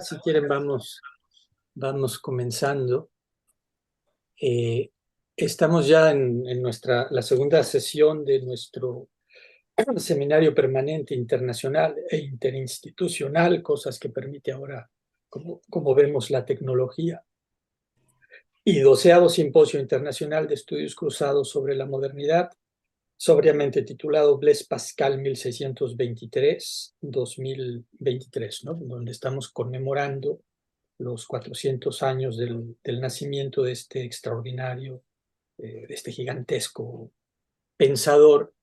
Si quieren, vamos comenzando. Eh, Estamos ya en la segunda sesión de nuestro seminario permanente internacional e interinstitucional, cosas que permite ahora, como vemos, la tecnología. Y 12º Simposio Internacional de Estudios Cruzados sobre la Modernidad, sobriamente titulado Blaise Pascal 1623-2023, ¿no? Donde estamos conmemorando los 400 años del nacimiento de este extraordinario, de este gigantesco pensador,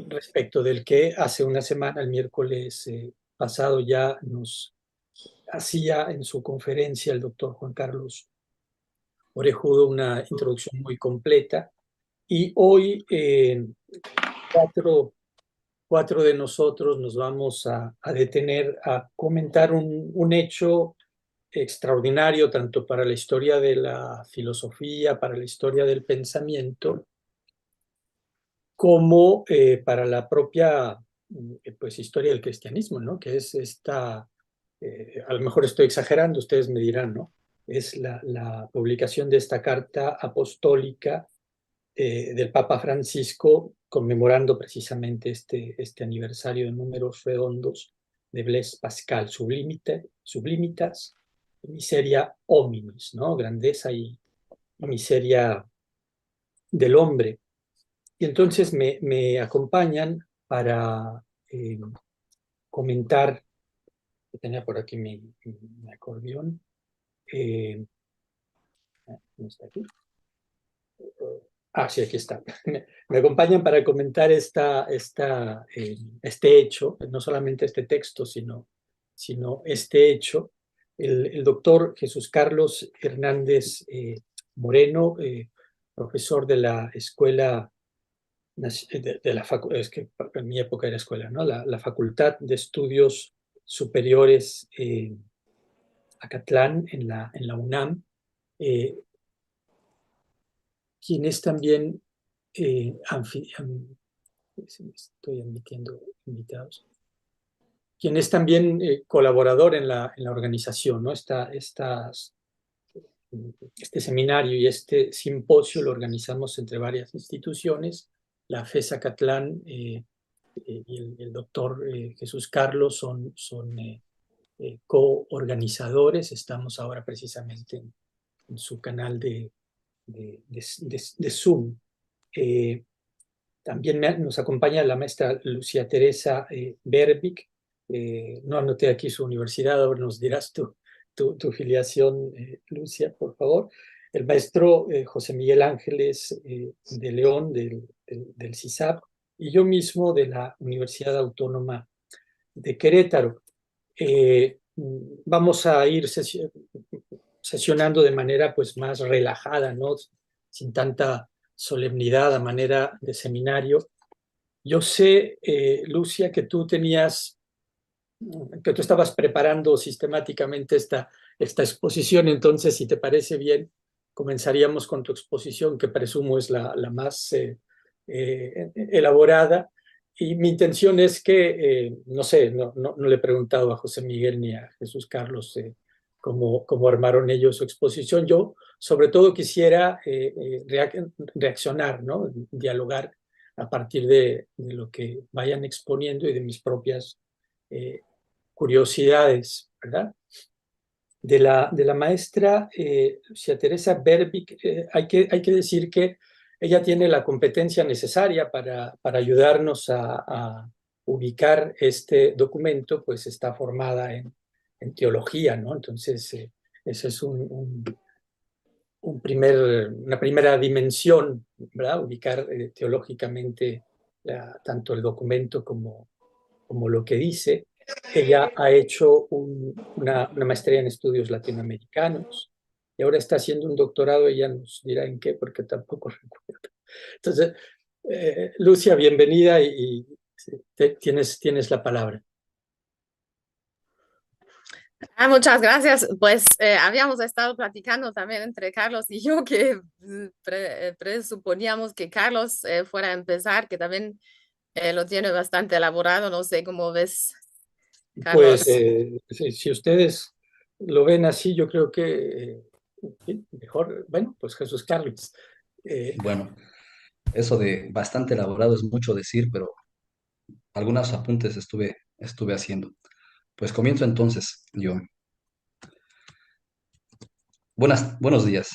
respecto del que hace una semana, el miércoles pasado, ya nos hacía en su conferencia el doctor Juan Carlos Orejudo una introducción muy completa. Y hoy, cuatro de nosotros nos vamos a detener a comentar un hecho extraordinario tanto para la historia de la filosofía, para la historia del pensamiento, como para la propia pues, historia del cristianismo, ¿no? Que es esta, a lo mejor estoy exagerando, ustedes me dirán, ¿no? Es la publicación de esta carta apostólica del Papa Francisco, conmemorando precisamente este aniversario de números redondos de Blaise Pascal, sublimitas, miseria hominis, ¿no? Grandeza y miseria del hombre. Y entonces me acompañan para comentar, que tenía por aquí mi acordeón, ¿no está aquí? Sí, aquí está. Me acompañan para comentar este hecho, no solamente este texto, sino este hecho. El doctor Jesús Carlos Hernández Moreno, profesor de la escuela, es que en mi época era escuela, ¿no? La Facultad de Estudios Superiores Acatlán en la UNAM, eh, quien es también estoy admitiendo invitados, quien es también colaborador en la organización, ¿no? Este seminario y este simposio lo organizamos entre varias instituciones. La FES Acatlán y el doctor Jesús Carlos son coorganizadores. Estamos ahora precisamente en su canal de Zoom. Eh, También nos acompaña la maestra Lucia Teresa Berbic. No anoté aquí su universidad, ahora nos dirás tu filiación, Lucia, por favor. El maestro José Miguel Ángeles de León, del CISAP, y yo mismo de la Universidad Autónoma de Querétaro. Vamos a ir sesionando de manera pues más relajada, ¿no? Sin tanta solemnidad a manera de seminario. Yo sé, Lucia, que tú estabas preparando sistemáticamente esta exposición. Entonces, si te parece bien, comenzaríamos con tu exposición, que presumo es la más elaborada. Y mi intención es que, no sé, no le he preguntado a José Miguel ni a Jesús Carlos cómo armaron ellos su exposición. Yo, sobre todo, quisiera reaccionar, ¿no? Dialogar a partir de lo que vayan exponiendo y de mis propias curiosidades, ¿verdad? De la maestra Lucia Teresa Berbic, hay que decir que ella tiene la competencia necesaria para ayudarnos a ubicar este documento, pues está formada en teología, ¿no? Entonces, ese es una primera dimensión, ¿verdad? Ubicar teológicamente tanto el documento como lo que dice. Ella ha hecho una maestría en estudios latinoamericanos y ahora está haciendo un doctorado. Ella nos dirá en qué, porque tampoco recuerdo. Entonces, Lucia, bienvenida y tienes la palabra. Muchas gracias. Pues habíamos estado platicando también entre Carlos y yo que presuponíamos que Carlos fuera a empezar, que también lo tiene bastante elaborado. No sé cómo ves Pues Carlos. si ustedes lo ven así, yo creo que sí, mejor, bueno, pues Jesús Carlos. Eh, Bueno, eso de bastante elaborado es mucho decir, pero algunos apuntes estuve haciendo. Pues comienzo entonces yo. Buenos días.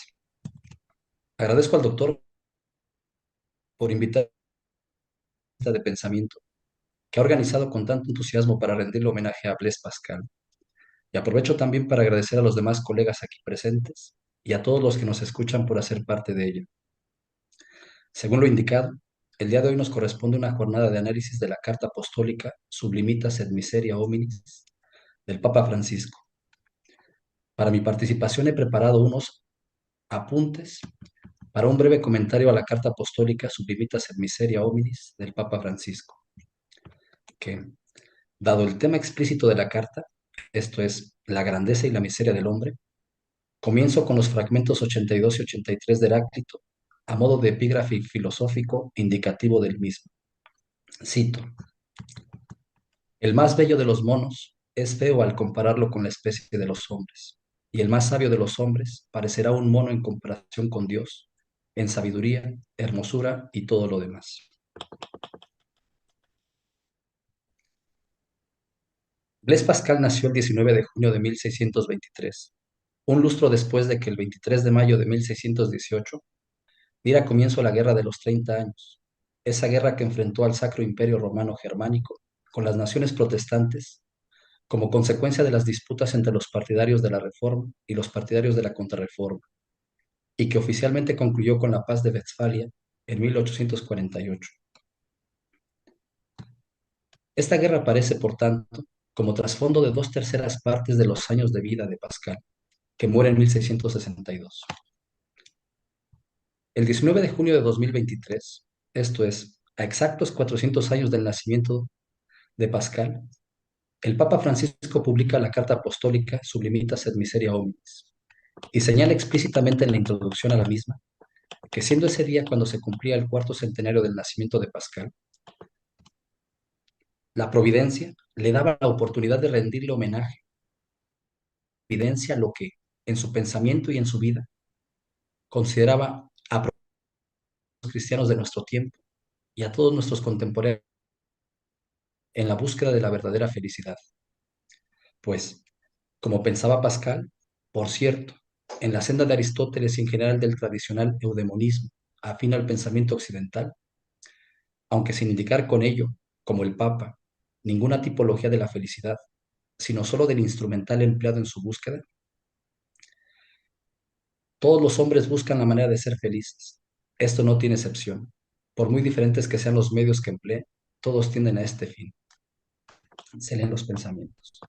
Agradezco al doctor por invitar a esta de pensamiento que ha organizado con tanto entusiasmo para rendirle homenaje a Blaise Pascal. Y aprovecho también para agradecer a los demás colegas aquí presentes y a todos los que nos escuchan por hacer parte de ella. Según lo indicado, el día de hoy nos corresponde una jornada de análisis de la Carta Apostólica Sublimitas et Miseria Hominis del Papa Francisco. Para mi participación he preparado unos apuntes para un breve comentario a la Carta Apostólica Sublimitas et Miseria Hominis del Papa Francisco, que, dado el tema explícito de la carta, esto es, la grandeza y la miseria del hombre, comienzo con los fragmentos 82 y 83 de Heráclito, a modo de epígrafe filosófico indicativo del mismo. Cito: el más bello de los monos es feo al compararlo con la especie de los hombres, y el más sabio de los hombres parecerá un mono en comparación con Dios, en sabiduría, hermosura y todo lo demás. Blaise Pascal nació el 19 de junio de 1623, un lustro después de que el 23 de mayo de 1618 diera comienzo a la Guerra de los 30 años, esa guerra que enfrentó al Sacro Imperio Romano Germánico con las naciones protestantes como consecuencia de las disputas entre los partidarios de la Reforma y los partidarios de la Contrarreforma, y que oficialmente concluyó con la Paz de Westfalia en 1848. Esta guerra aparece, por tanto, como trasfondo de 2/3 de los años de vida de Pascal, que muere en 1662. El 19 de junio de 2023, esto es, a exactos 400 años del nacimiento de Pascal, el Papa Francisco publica la Carta Apostólica Sublimitas et Miseria Hominis y señala explícitamente en la introducción a la misma que, siendo ese día cuando se cumplía el cuarto centenario del nacimiento de Pascal, la providencia le daba la oportunidad de rendirle homenaje, evidencia lo que, en su pensamiento y en su vida, consideraba a los cristianos de nuestro tiempo y a todos nuestros contemporáneos en la búsqueda de la verdadera felicidad. Pues, como pensaba Pascal, por cierto, en la senda de Aristóteles y en general del tradicional eudemonismo, afín al pensamiento occidental, aunque sin indicar con ello, como el Papa, ninguna tipología de la felicidad, sino sólo del instrumental empleado en su búsqueda, todos los hombres buscan la manera de ser felices. Esto no tiene excepción. Por muy diferentes que sean los medios que empleen, todos tienden a este fin. Se leen los pensamientos.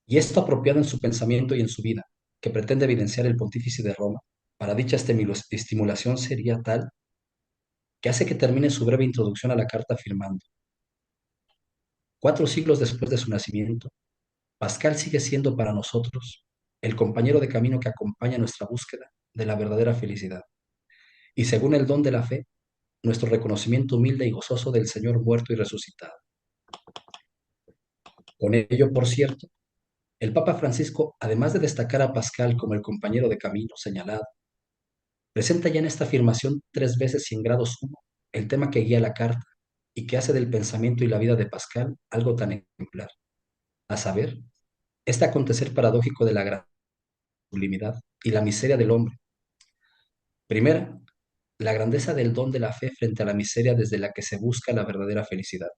Y esto apropiado en su pensamiento y en su vida, que pretende evidenciar el pontífice de Roma, para dicha estimulación sería tal que hace que termine su breve introducción a la carta afirmando: 4 siglos después de su nacimiento, Pascal sigue siendo para nosotros el compañero de camino que acompaña nuestra búsqueda de la verdadera felicidad, y según el don de la fe, nuestro reconocimiento humilde y gozoso del Señor muerto y resucitado. Con ello, por cierto, el Papa Francisco, además de destacar a Pascal como el compañero de camino señalado, presenta ya en esta afirmación 3 veces y en grado sumo el tema que guía la carta y que hace del pensamiento y la vida de Pascal algo tan ejemplar, a saber, este acontecer paradójico de la gran sublimidad y la miseria del hombre. Primera, la grandeza del don de la fe frente a la miseria desde la que se busca la verdadera felicidad.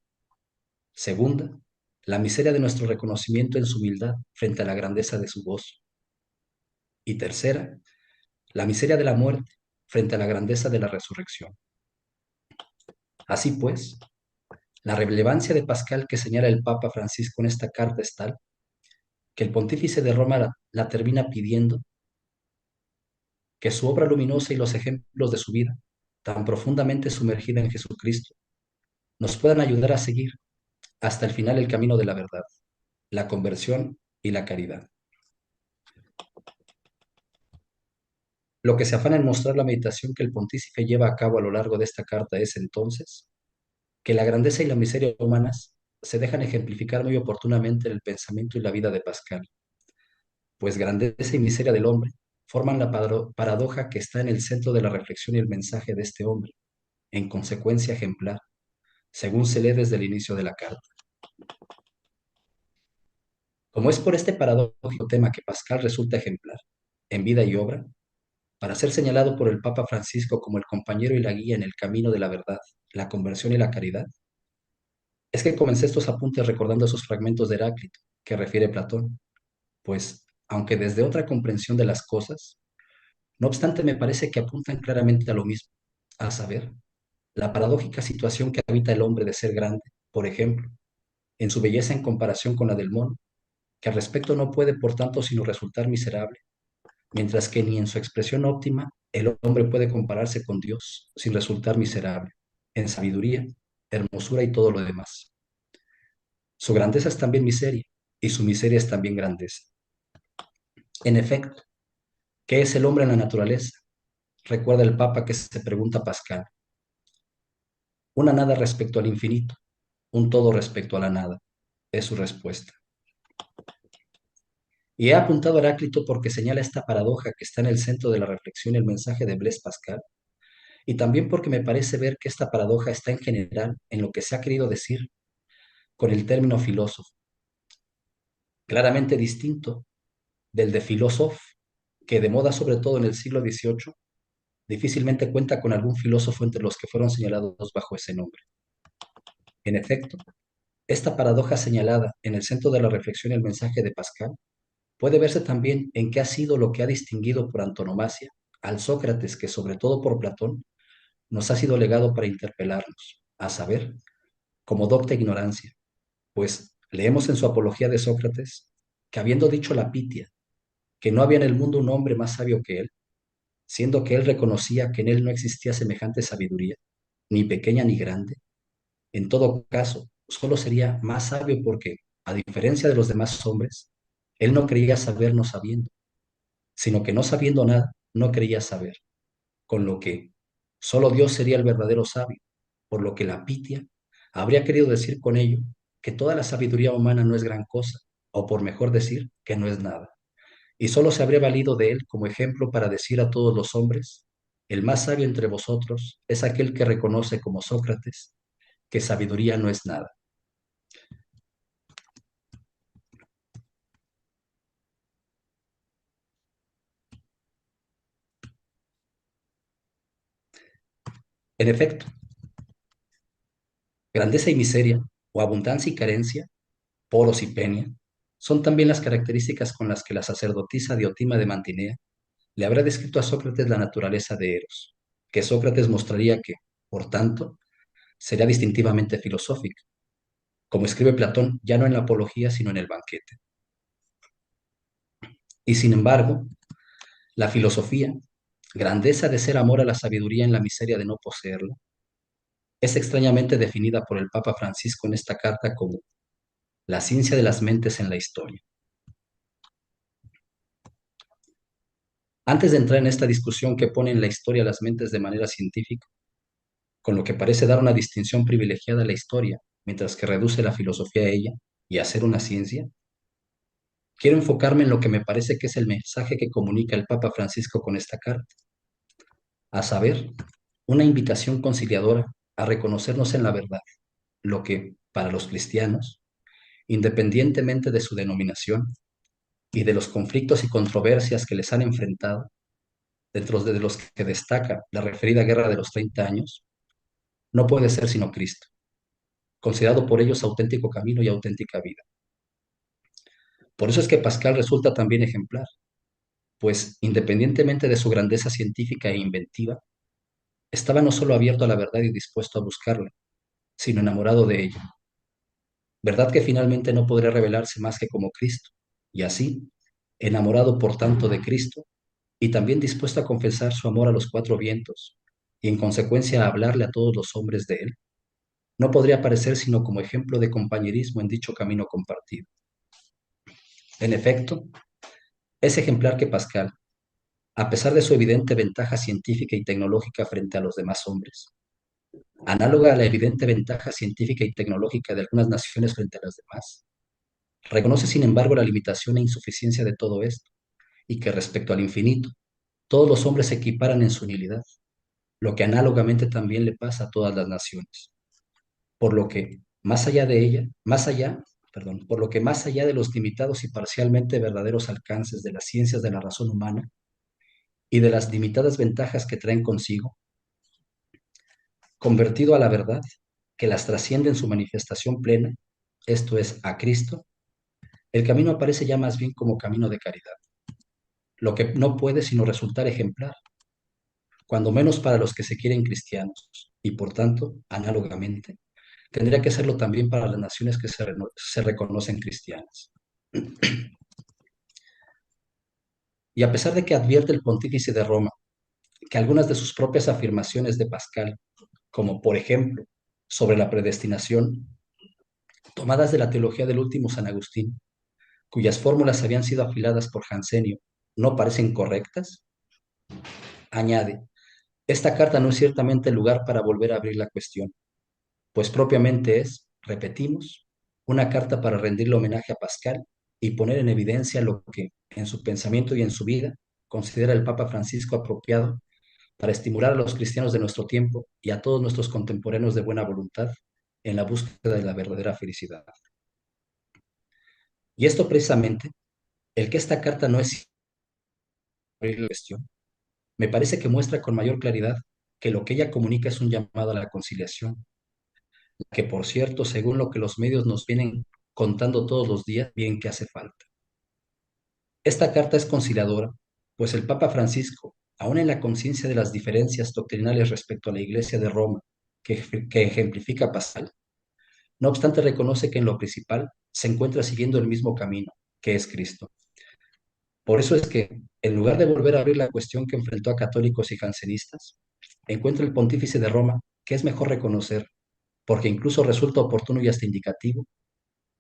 Segunda, la miseria de nuestro reconocimiento en su humildad frente a la grandeza de su gozo. Y tercera, la miseria de la muerte frente a la grandeza de la resurrección. Así pues, la relevancia de Pascal que señala el Papa Francisco en esta carta es tal que el pontífice de Roma la termina pidiendo que su obra luminosa y los ejemplos de su vida, tan profundamente sumergida en Jesucristo, nos puedan ayudar a seguir hasta el final el camino de la verdad, la conversión y la caridad. Lo que se afana en mostrar la meditación que el pontífice lleva a cabo a lo largo de esta carta es, entonces, que la grandeza y la miseria humanas se dejan ejemplificar muy oportunamente en el pensamiento y la vida de Pascal, pues grandeza y miseria del hombre forman la paradoja que está en el centro de la reflexión y el mensaje de este hombre, en consecuencia ejemplar, según se lee desde el inicio de la carta. Como es por este paradójico tema que Pascal resulta ejemplar, en vida y obra, para ser señalado por el Papa Francisco como el compañero y la guía en el camino de la verdad, la conversión y la caridad, es que comencé estos apuntes recordando esos fragmentos de Heráclito que refiere Platón, pues, aunque desde otra comprensión de las cosas, no obstante me parece que apuntan claramente a lo mismo, a saber, la paradójica situación que habita el hombre de ser grande, por ejemplo, en su belleza en comparación con la del mono, que al respecto no puede por tanto sino resultar miserable, mientras que ni en su expresión óptima el hombre puede compararse con Dios sin resultar miserable, en sabiduría, hermosura y todo lo demás. Su grandeza es también miseria, y su miseria es también grandeza. En efecto, ¿qué es el hombre en la naturaleza? Recuerda el Papa que se pregunta a Pascal. Una nada respecto al infinito, un todo respecto a la nada, es su respuesta. Y he apuntado a Heráclito porque señala esta paradoja que está en el centro de la reflexión y el mensaje de Blaise Pascal, y también porque me parece ver que esta paradoja está en general en lo que se ha querido decir con el término filósofo, claramente distinto del de filósofo, que de moda sobre todo en el siglo XVIII, difícilmente cuenta con algún filósofo entre los que fueron señalados bajo ese nombre. En efecto, esta paradoja señalada en el centro de la reflexión y el mensaje de Pascal puede verse también en qué ha sido lo que ha distinguido por antonomasia al Sócrates que, sobre todo por Platón, nos ha sido legado para interpelarnos, a saber, como docta ignorancia, pues leemos en su apología de Sócrates que habiendo dicho la Pitia, que no había en el mundo un hombre más sabio que él, siendo que él reconocía que en él no existía semejante sabiduría, ni pequeña ni grande, en todo caso, solo sería más sabio porque, a diferencia de los demás hombres, él no creía saber no sabiendo, sino que no sabiendo nada, no creía saber, con lo que solo Dios sería el verdadero sabio, por lo que la Pitia habría querido decir con ello que toda la sabiduría humana no es gran cosa, o por mejor decir, que no es nada, y solo se habría valido de él como ejemplo para decir a todos los hombres, el más sabio entre vosotros es aquel que reconoce como Sócrates que sabiduría no es nada. En efecto, grandeza y miseria, o abundancia y carencia, poros y penia, son también las características con las que la sacerdotisa Diotima de Mantinea le habrá descrito a Sócrates la naturaleza de Eros, que Sócrates mostraría que, por tanto, sería distintivamente filosófica, como escribe Platón ya no en la Apología sino en el Banquete. Y sin embargo, la filosofía, grandeza de ser amor a la sabiduría en la miseria de no poseerla, es extrañamente definida por el Papa Francisco en esta carta como la ciencia de las mentes en la historia. Antes de entrar en esta discusión que pone en la historia las mentes de manera científica, con lo que parece dar una distinción privilegiada a la historia, mientras que reduce la filosofía a ella y a ser una ciencia, quiero enfocarme en lo que me parece que es el mensaje que comunica el Papa Francisco con esta carta, a saber, una invitación conciliadora a reconocernos en la verdad, lo que, para los cristianos, independientemente de su denominación y de los conflictos y controversias que les han enfrentado, dentro de los que destaca la referida Guerra de los 30 años, no puede ser sino Cristo, considerado por ellos auténtico camino y auténtica vida. Por eso es que Pascal resulta también ejemplar, pues independientemente de su grandeza científica e inventiva, estaba no solo abierto a la verdad y dispuesto a buscarla, sino enamorado de ella. Verdad que finalmente no podría revelarse más que como Cristo, y así, enamorado por tanto de Cristo, y también dispuesto a confesar su amor a los cuatro vientos, y en consecuencia a hablarle a todos los hombres de él, no podría aparecer sino como ejemplo de compañerismo en dicho camino compartido. En efecto, es ejemplar que Pascal, a pesar de su evidente ventaja científica y tecnológica frente a los demás hombres, análoga a la evidente ventaja científica y tecnológica de algunas naciones frente a las demás, reconoce sin embargo la limitación e insuficiencia de todo esto, y que respecto al infinito, todos los hombres se equiparan en su nulidad, lo que análogamente también le pasa a todas las naciones. Por lo que, por lo que más allá de los limitados y parcialmente verdaderos alcances de las ciencias de la razón humana y de las limitadas ventajas que traen consigo, convertido a la verdad, que las trasciende en su manifestación plena, esto es, a Cristo, el camino aparece ya más bien como camino de caridad, lo que no puede sino resultar ejemplar, cuando menos para los que se quieren cristianos, y por tanto, análogamente, tendría que serlo también para las naciones que se reconocen cristianas. Y a pesar de que advierte el pontífice de Roma que algunas de sus propias afirmaciones de Pascal, como por ejemplo sobre la predestinación, tomadas de la teología del último San Agustín, cuyas fórmulas habían sido afiladas por Jansenio, no parecen correctas, añade, esta carta no es ciertamente el lugar para volver a abrir la cuestión, pues propiamente es, repetimos, una carta para rendirle homenaje a Pascal y poner en evidencia lo que, en su pensamiento y en su vida, considera el Papa Francisco apropiado para estimular a los cristianos de nuestro tiempo y a todos nuestros contemporáneos de buena voluntad en la búsqueda de la verdadera felicidad. Y esto precisamente, el que esta carta no es abrir la cuestión, me parece que muestra con mayor claridad que lo que ella comunica es un llamado a la conciliación, que por cierto, según lo que los medios nos vienen contando todos los días, bien que hace falta. Esta carta es conciliadora, pues el Papa Francisco, aun en la conciencia de las diferencias doctrinales respecto a la Iglesia de Roma, que ejemplifica Pascal, no obstante reconoce que en lo principal se encuentra siguiendo el mismo camino, que es Cristo. Por eso es que, en lugar de volver a abrir la cuestión que enfrentó a católicos y jansenistas, encuentra el pontífice de Roma que es mejor reconocer, porque incluso resulta oportuno y hasta indicativo,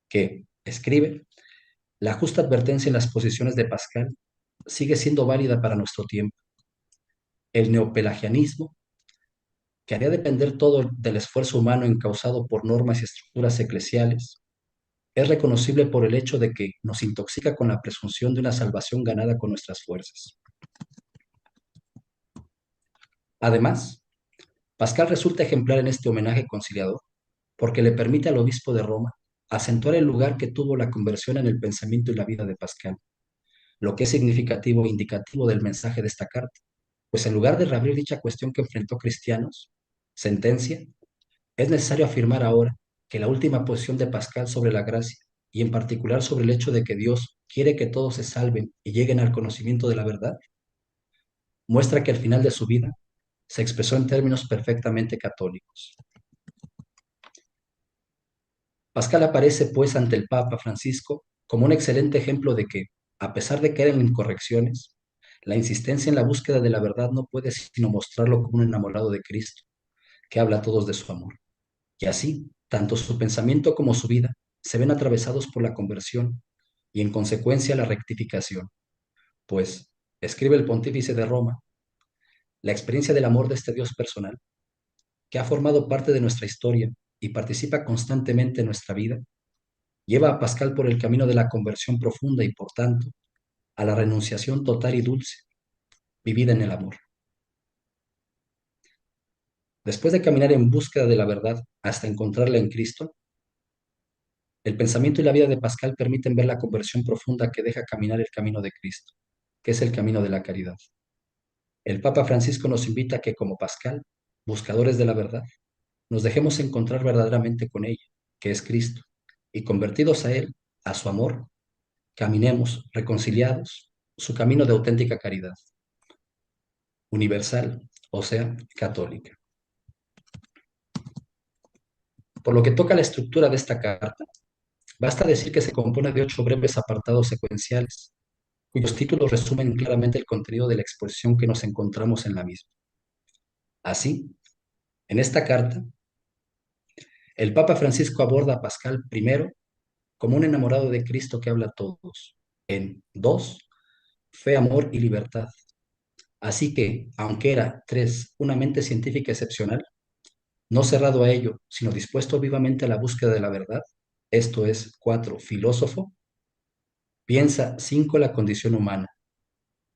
que, escribe, la justa advertencia en las posiciones de Pascal sigue siendo válida para nuestro tiempo. El neopelagianismo, que haría depender todo del esfuerzo humano encausado por normas y estructuras eclesiales, es reconocible por el hecho de que nos intoxica con la presunción de una salvación ganada con nuestras fuerzas. Además, Pascal resulta ejemplar en este homenaje conciliador porque le permite al obispo de Roma acentuar el lugar que tuvo la conversión en el pensamiento y la vida de Pascal, lo que es significativo e indicativo del mensaje de esta carta, pues en lugar de reabrir dicha cuestión que enfrentó cristianos, sentencia, es necesario afirmar ahora que la última posición de Pascal sobre la gracia, y en particular sobre el hecho de que Dios quiere que todos se salven y lleguen al conocimiento de la verdad, muestra que al final de su vida se expresó en términos perfectamente católicos. Pascal aparece, pues, ante el Papa Francisco como un excelente ejemplo de que, a pesar de caer en incorrecciones, la insistencia en la búsqueda de la verdad no puede sino mostrarlo como un enamorado de Cristo, que habla a todos de su amor. Y así, tanto su pensamiento como su vida se ven atravesados por la conversión y, en consecuencia, la rectificación. Pues, escribe el pontífice de Roma, la experiencia del amor de este Dios personal, que ha formado parte de nuestra historia y participa constantemente en nuestra vida, lleva a Pascal por el camino de la conversión profunda y, por tanto, a la renunciación total y dulce, vivida en el amor. Después de caminar en búsqueda de la verdad hasta encontrarla en Cristo, el pensamiento y la vida de Pascal permiten ver la conversión profunda que deja caminar el camino de Cristo, que es el camino de la caridad. El Papa Francisco nos invita a que, como Pascal, buscadores de la verdad, nos dejemos encontrar verdaderamente con ella, que es Cristo, y convertidos a Él, a su amor, caminemos reconciliados su camino de auténtica caridad, universal, o sea, católica. Por lo que toca a la estructura de esta carta, basta decir que se compone de 8 breves apartados secuenciales, cuyos títulos resumen claramente el contenido de la exposición que nos encontramos en la misma. Así, en esta carta, el Papa Francisco aborda a Pascal primero como un enamorado de Cristo que habla a todos. En 2, fe, amor y libertad. Así que, aunque era 3, una mente científica excepcional, no cerrado a ello, sino dispuesto vivamente a la búsqueda de la verdad, esto es, 4, filósofo, piensa 5, la condición humana,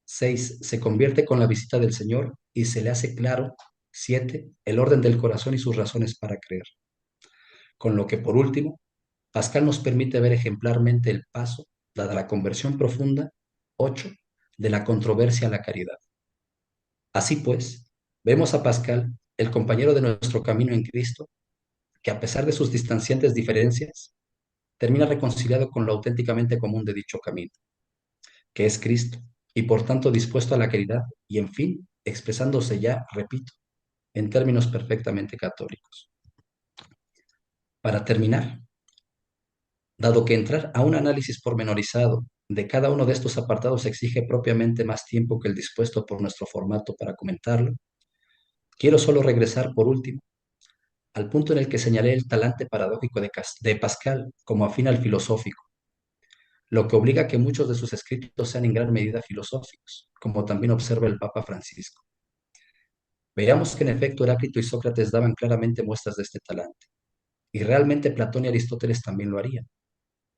6, se convierte con la visita del Señor y se le hace claro, 7, el orden del corazón y sus razones para creer. Con lo que, por último, Pascal nos permite ver ejemplarmente el paso, la de la conversión profunda, 8, de la controversia a la caridad. Así pues, vemos a Pascal, el compañero de nuestro camino en Cristo, que a pesar de sus distanciantes diferencias, termina reconciliado con lo auténticamente común de dicho camino, que es Cristo, y por tanto dispuesto a la caridad y, en fin, expresándose ya, repito, en términos perfectamente católicos. Para terminar, dado que entrar a un análisis pormenorizado de cada uno de estos apartados exige propiamente más tiempo que el dispuesto por nuestro formato para comentarlo, quiero solo regresar por último al punto en el que señalé el talante paradójico de Pascal como afín al filosófico, lo que obliga a que muchos de sus escritos sean en gran medida filosóficos, como también observa el Papa Francisco. Veamos que en efecto Heráclito y Sócrates daban claramente muestras de este talante, y realmente Platón y Aristóteles también lo harían,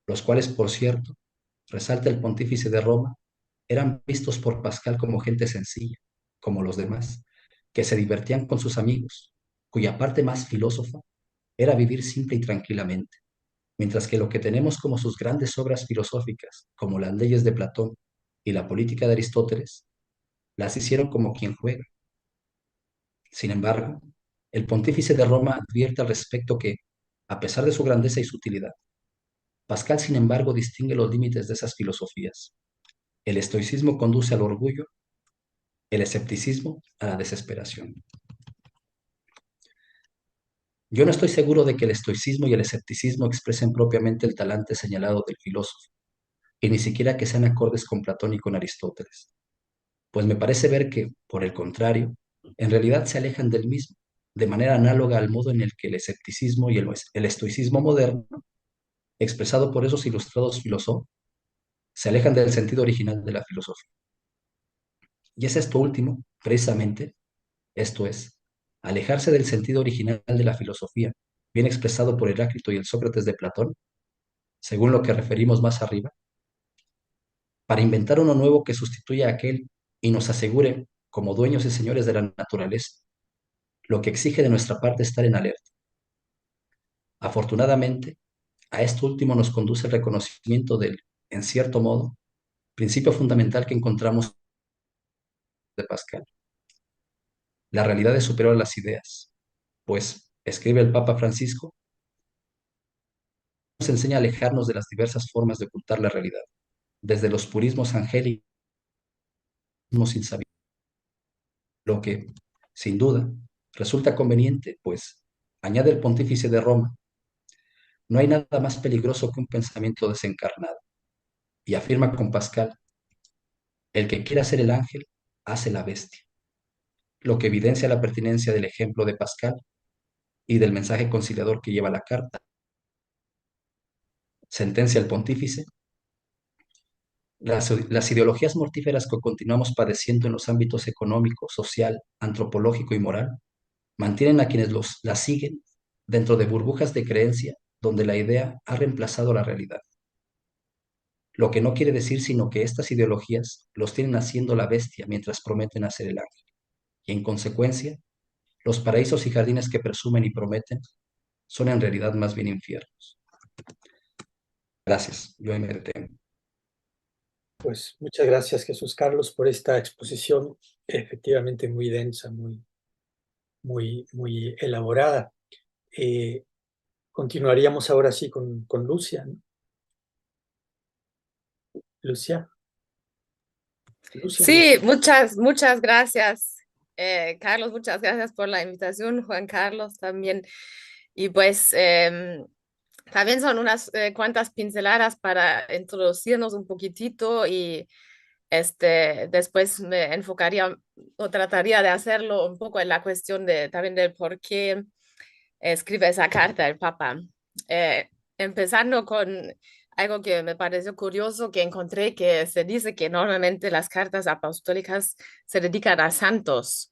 los cuales, por cierto, resalta el pontífice de Roma, eran vistos por Pascal como gente sencilla, como los demás, que se divertían con sus amigos, cuya parte más filósofa era vivir simple y tranquilamente, mientras que lo que tenemos como sus grandes obras filosóficas, como las leyes de Platón y la política de Aristóteles, las hicieron como quien juega. Sin embargo, el pontífice de Roma advierte al respecto que, a pesar de su grandeza y sutilidad, Pascal, sin embargo, distingue los límites de esas filosofías. El estoicismo conduce al orgullo, el escepticismo a la desesperación. Yo no estoy seguro de que el estoicismo y el escepticismo expresen propiamente el talante señalado del filósofo, y ni siquiera que sean acordes con Platón y con Aristóteles, pues me parece ver que, por el contrario, en realidad se alejan del mismo, de manera análoga al modo en el que el escepticismo y el estoicismo moderno, expresado por esos ilustrados filósofos, se alejan del sentido original de la filosofía. Y es esto último, precisamente, esto es, alejarse del sentido original de la filosofía, bien expresado por Heráclito y el Sócrates de Platón, según lo que referimos más arriba, para inventar uno nuevo que sustituya a aquel y nos asegure, como dueños y señores de la naturaleza, lo que exige de nuestra parte estar en alerta. Afortunadamente, a esto último nos conduce el reconocimiento del, en cierto modo, principio fundamental que encontramos de Pascal. La realidad es superior a las ideas, pues, escribe el Papa Francisco, nos enseña a alejarnos de las diversas formas de ocultar la realidad, desde los purismos angélicos sin saber, lo que, sin duda, resulta conveniente, pues, añade el pontífice de Roma, no hay nada más peligroso que un pensamiento desencarnado, y afirma con Pascal, el que quiera ser el ángel, hace la bestia, lo que evidencia la pertinencia del ejemplo de Pascal y del mensaje conciliador que lleva la carta. Sentencia el pontífice, las ideologías mortíferas que continuamos padeciendo en los ámbitos económico, social, antropológico y moral mantienen a quienes las siguen dentro de burbujas de creencia donde la idea ha reemplazado la realidad. Lo que no quiere decir sino que estas ideologías los tienen haciendo la bestia mientras prometen hacer el ángel. Y en consecuencia, los paraísos y jardines que presumen y prometen son en realidad más bien infiernos. Gracias, yo ahí me detengo. Pues muchas gracias, Jesús Carlos, por esta exposición efectivamente muy densa, muy elaborada. Continuaríamos ahora sí con Lucia, ¿no? Lucia. Sí, muchas gracias, Carlos, muchas gracias por la invitación, Juan Carlos también. Y pues también son unas cuantas pinceladas para introducirnos un poquitito y después me enfocaría o trataría de hacerlo un poco en la cuestión también del por qué escribe esa carta el Papa. Empezando con algo que me pareció curioso, que encontré que se dice que normalmente las cartas apostólicas se dedican a santos.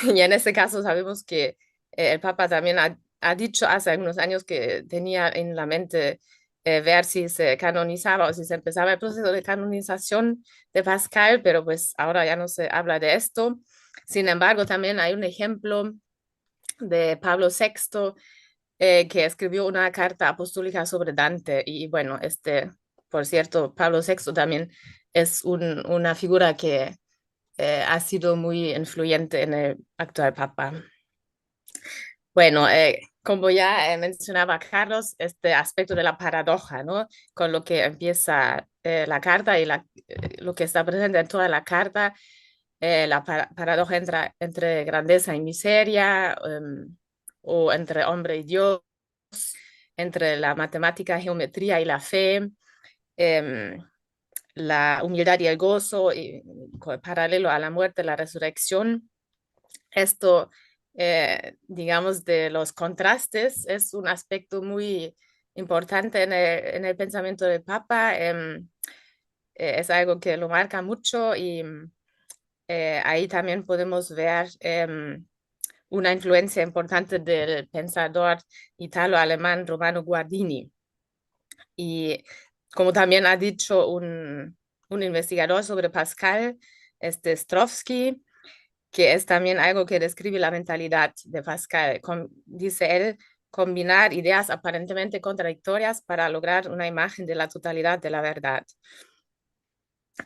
Y en este caso sabemos que el Papa también ha dicho hace algunos años que tenía en la mente ver si se canonizaba o si se empezaba el proceso de canonización de Pascal, pero pues ahora ya no se habla de esto. Sin embargo, también hay un ejemplo de Pablo VI que escribió una carta apostólica sobre Dante. Y bueno, por cierto, Pablo VI también es una figura que ha sido muy influyente en el actual Papa. Bueno, como ya mencionaba Carlos, este aspecto de la paradoja, ¿no? Con lo que empieza la carta y lo que está presente en toda la carta, la paradoja entre grandeza y miseria, o entre hombre y Dios, entre la matemática, geometría y la fe, em, la humildad y el gozo, y paralelo a la muerte, la resurrección. Esto, digamos, de los contrastes es un aspecto muy importante en el pensamiento del Papa. Es algo que lo marca mucho y ahí también podemos ver una influencia importante del pensador italo-alemán Romano Guardini. Y como también ha dicho un investigador sobre Pascal, Strovsky, que es también algo que describe la mentalidad de Pascal. Dice él, combinar ideas aparentemente contradictorias para lograr una imagen de la totalidad de la verdad.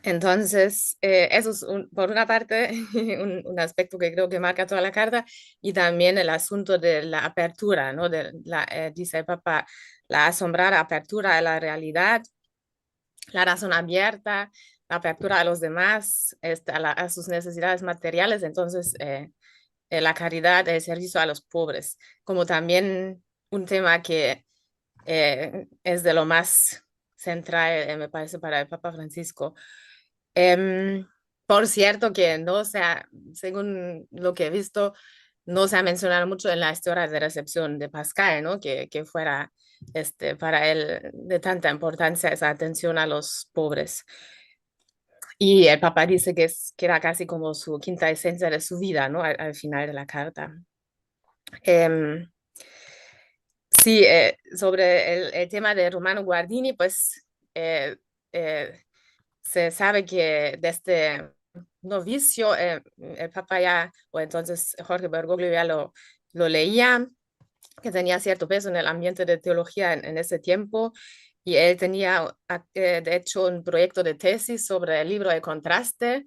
Entonces, eso es por una parte un aspecto que creo que marca toda la carta, y también el asunto de la apertura, ¿no? Dice el Papa, la asombrada apertura a la realidad, la razón abierta, la apertura a los demás, a sus necesidades materiales. Entonces, la caridad, el servicio a los pobres, como también un tema que es de lo más central, me parece, para el Papa Francisco. Em, por cierto, que no se ha, según lo que he visto, no se ha mencionado mucho en la historia de recepción de Pascal, ¿no? Que fuera para él de tanta importancia esa atención a los pobres. Y el Papa dice que era casi como su quinta esencia de su vida, ¿no? Al final de la carta. Em, sí, sobre el tema de Romano Guardini, pues eh, eh, se sabe que desde novicio el Papa ya, o entonces Jorge Bergoglio ya lo leía, que tenía cierto peso en el ambiente de teología en ese tiempo, y él tenía, de hecho, un proyecto de tesis sobre el libro de contraste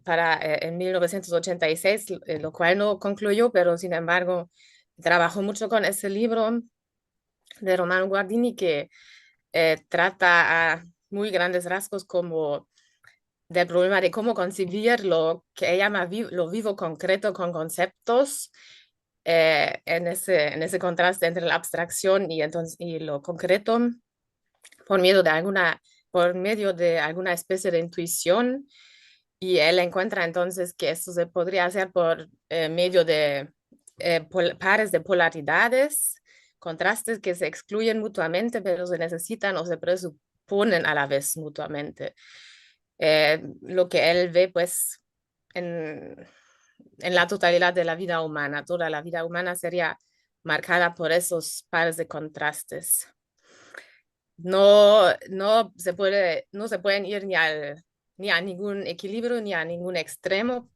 en 1986, lo cual no concluyó, pero sin embargo trabajó mucho con ese libro de Romano Guardini, que trata a muy grandes rasgos como del problema de cómo concebir lo que ella llama lo vivo concreto con conceptos, en ese contraste entre la abstracción y lo concreto, por por medio de alguna especie de intuición. Y él encuentra entonces que esto se podría hacer por medio de pares de polaridades, contrastes que se excluyen mutuamente, pero se necesitan o se presuponen a la vez mutuamente. Lo que él ve, pues, en, en la totalidad de la vida humana. Toda la vida humana sería marcada por esos pares de contrastes. No se pueden ir ni a ningún equilibrio ni a ningún extremo,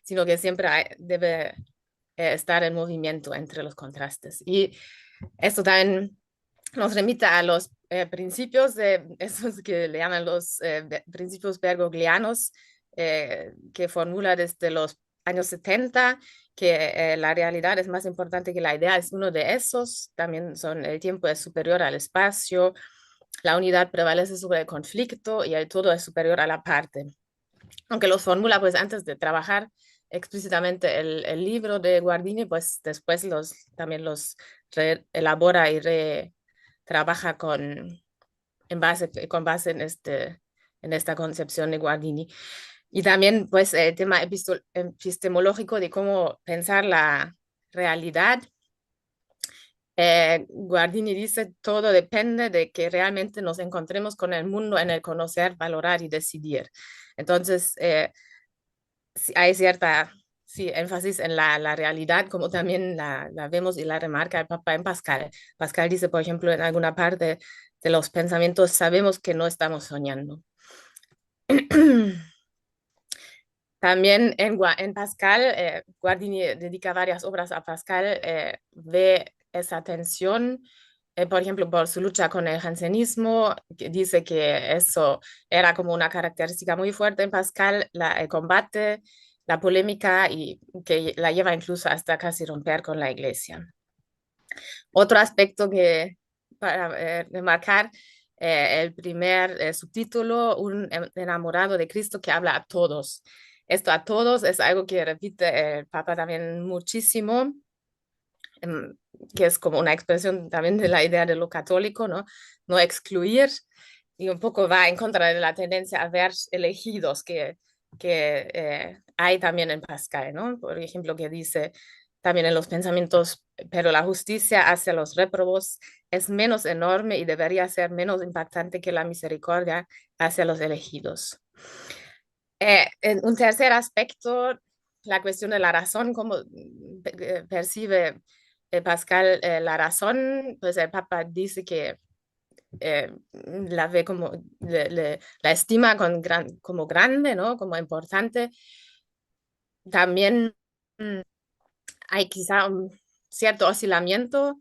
sino que siempre debe estar en movimiento entre los contrastes. Y esto también nos remite a los principios de esos que le llaman los principios bergoglianos, que formula desde los años 70, que la realidad es más importante que la idea. Es uno de esos. También son: el tiempo es superior al espacio, la unidad prevalece sobre el conflicto y el todo es superior a la parte. Aunque los formula pues antes de trabajar explícitamente el libro de Guardini, pues después también los elabora y trabaja con base en esta concepción de Guardini. Y también pues el tema epistemológico de cómo pensar la realidad. Guardini dice: todo depende de que realmente nos encontremos con el mundo en el conocer, valorar y decidir. Entonces, hay cierta sí, énfasis en la realidad, como también la vemos y la remarca el Papa en Pascal. Pascal dice, por ejemplo, en alguna parte de los pensamientos, sabemos que no estamos soñando. También en Pascal, Guardini dedica varias obras a Pascal, ve esa tensión, por ejemplo, por su lucha con el jansenismo, que dice que eso era como una característica muy fuerte en Pascal, el combate, la polémica y que la lleva incluso hasta casi romper con la iglesia. Otro aspecto que para remarcar, el primer subtítulo, un enamorado de Cristo que habla a todos. Esto a todos es algo que repite el Papa también muchísimo, que es como una expresión también de la idea de lo católico, ¿no? No excluir, y un poco va en contra de la tendencia a ver elegidos que hay también en Pascal, ¿no? Por ejemplo, que dice también en los pensamientos, pero la justicia hacia los réprobos es menos enorme y debería ser menos impactante que la misericordia hacia los elegidos. En un tercer aspecto, la cuestión de la razón, cómo percibe Pascal la razón, pues el Papa dice que la ve como, la estima como grande, ¿no? Como importante. También hay quizá un cierto oscilamiento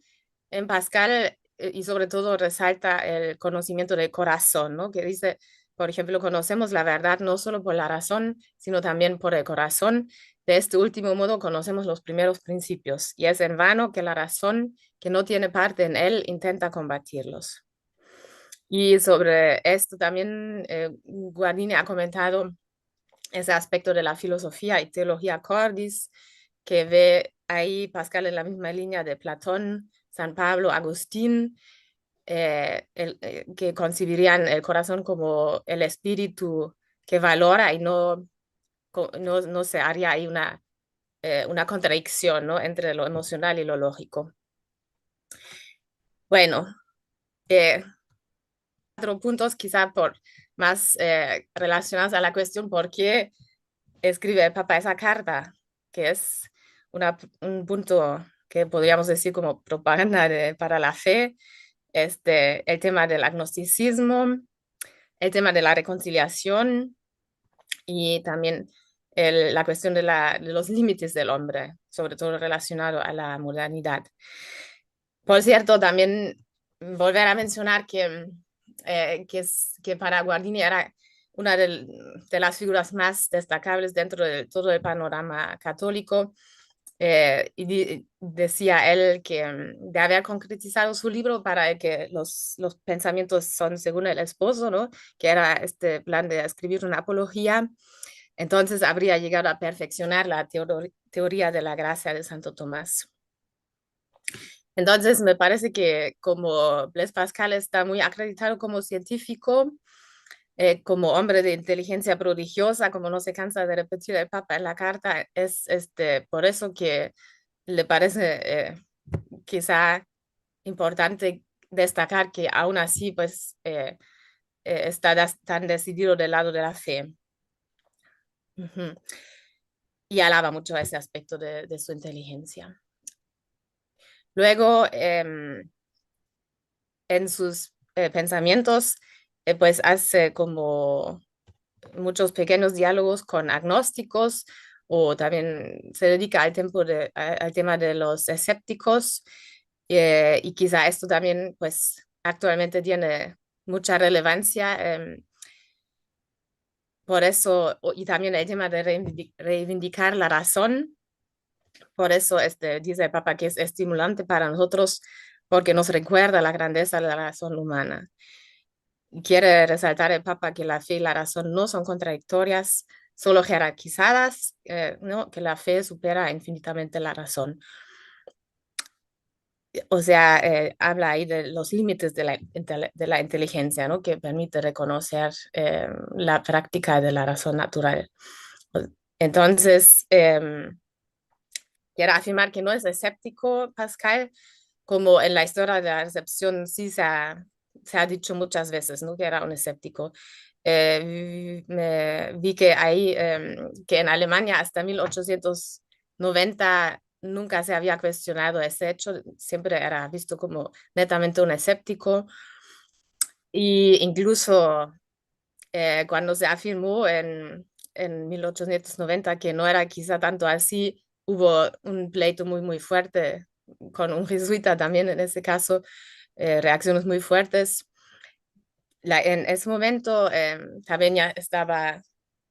en Pascal y sobre todo resalta el conocimiento del corazón, ¿no? Que dice, por ejemplo, conocemos la verdad no solo por la razón, sino también por el corazón. De este último modo conocemos los primeros principios y es en vano que la razón que no tiene parte en él intenta combatirlos. Y sobre esto también Guardini ha comentado ese aspecto de la filosofía y teología cordis, que ve ahí Pascal en la misma línea de Platón, San Pablo, Agustín, que concibirían el corazón como el espíritu que valora y no se haría ahí una contradicción, ¿no? Entre lo emocional y lo lógico. Bueno, cuatro puntos quizá por más relacionados a la cuestión por qué escribe el Papa esa carta, que es un punto que podríamos decir como propaganda para la fe, el tema del agnosticismo, el tema de la reconciliación y también la cuestión de los límites del hombre, sobre todo relacionado a la modernidad. Por cierto, también volver a mencionar que para Guardini era una de las figuras más destacables dentro de todo el panorama católico. Y decía él que de haber concretizado su libro para el que los pensamientos son según el esposo, ¿no? Que era este plan de escribir una apología, entonces habría llegado a perfeccionar la teoría de la gracia de Santo Tomás. Entonces, me parece que como Blaise Pascal está muy acreditado como científico, como hombre de inteligencia prodigiosa, como no se cansa de repetir el Papa en la carta, es por eso que le parece quizá importante destacar que aún así pues está tan decidido del lado de la fe. Uh-huh. Y alaba mucho ese aspecto de su inteligencia. Luego, en sus pensamientos, pues hace como muchos pequeños diálogos con agnósticos o también se dedica al tema de los escépticos y quizá esto también pues actualmente tiene mucha relevancia. Por eso, y también el tema de reivindicar la razón. Por eso dice el Papa que es estimulante para nosotros porque nos recuerda la grandeza de la razón humana. Quiere resaltar el Papa que la fe y la razón no son contradictorias, solo jerarquizadas, ¿no? Que la fe supera infinitamente la razón. O sea, habla ahí de los límites de la inteligencia, ¿no? Que permite reconocer la práctica de la razón natural. Entonces, quiero afirmar que no es escéptico Pascal, como en la historia de la recepción sí se ha dicho muchas veces, ¿no? Que era un escéptico. vi que ahí, que en Alemania hasta 1890 nunca se había cuestionado ese hecho, siempre era visto como netamente un escéptico, y incluso cuando se afirmó en 1890 que no era quizá tanto así, hubo un pleito muy, muy fuerte con un jesuita también en ese caso, reacciones muy fuertes. En ese momento también ya estaba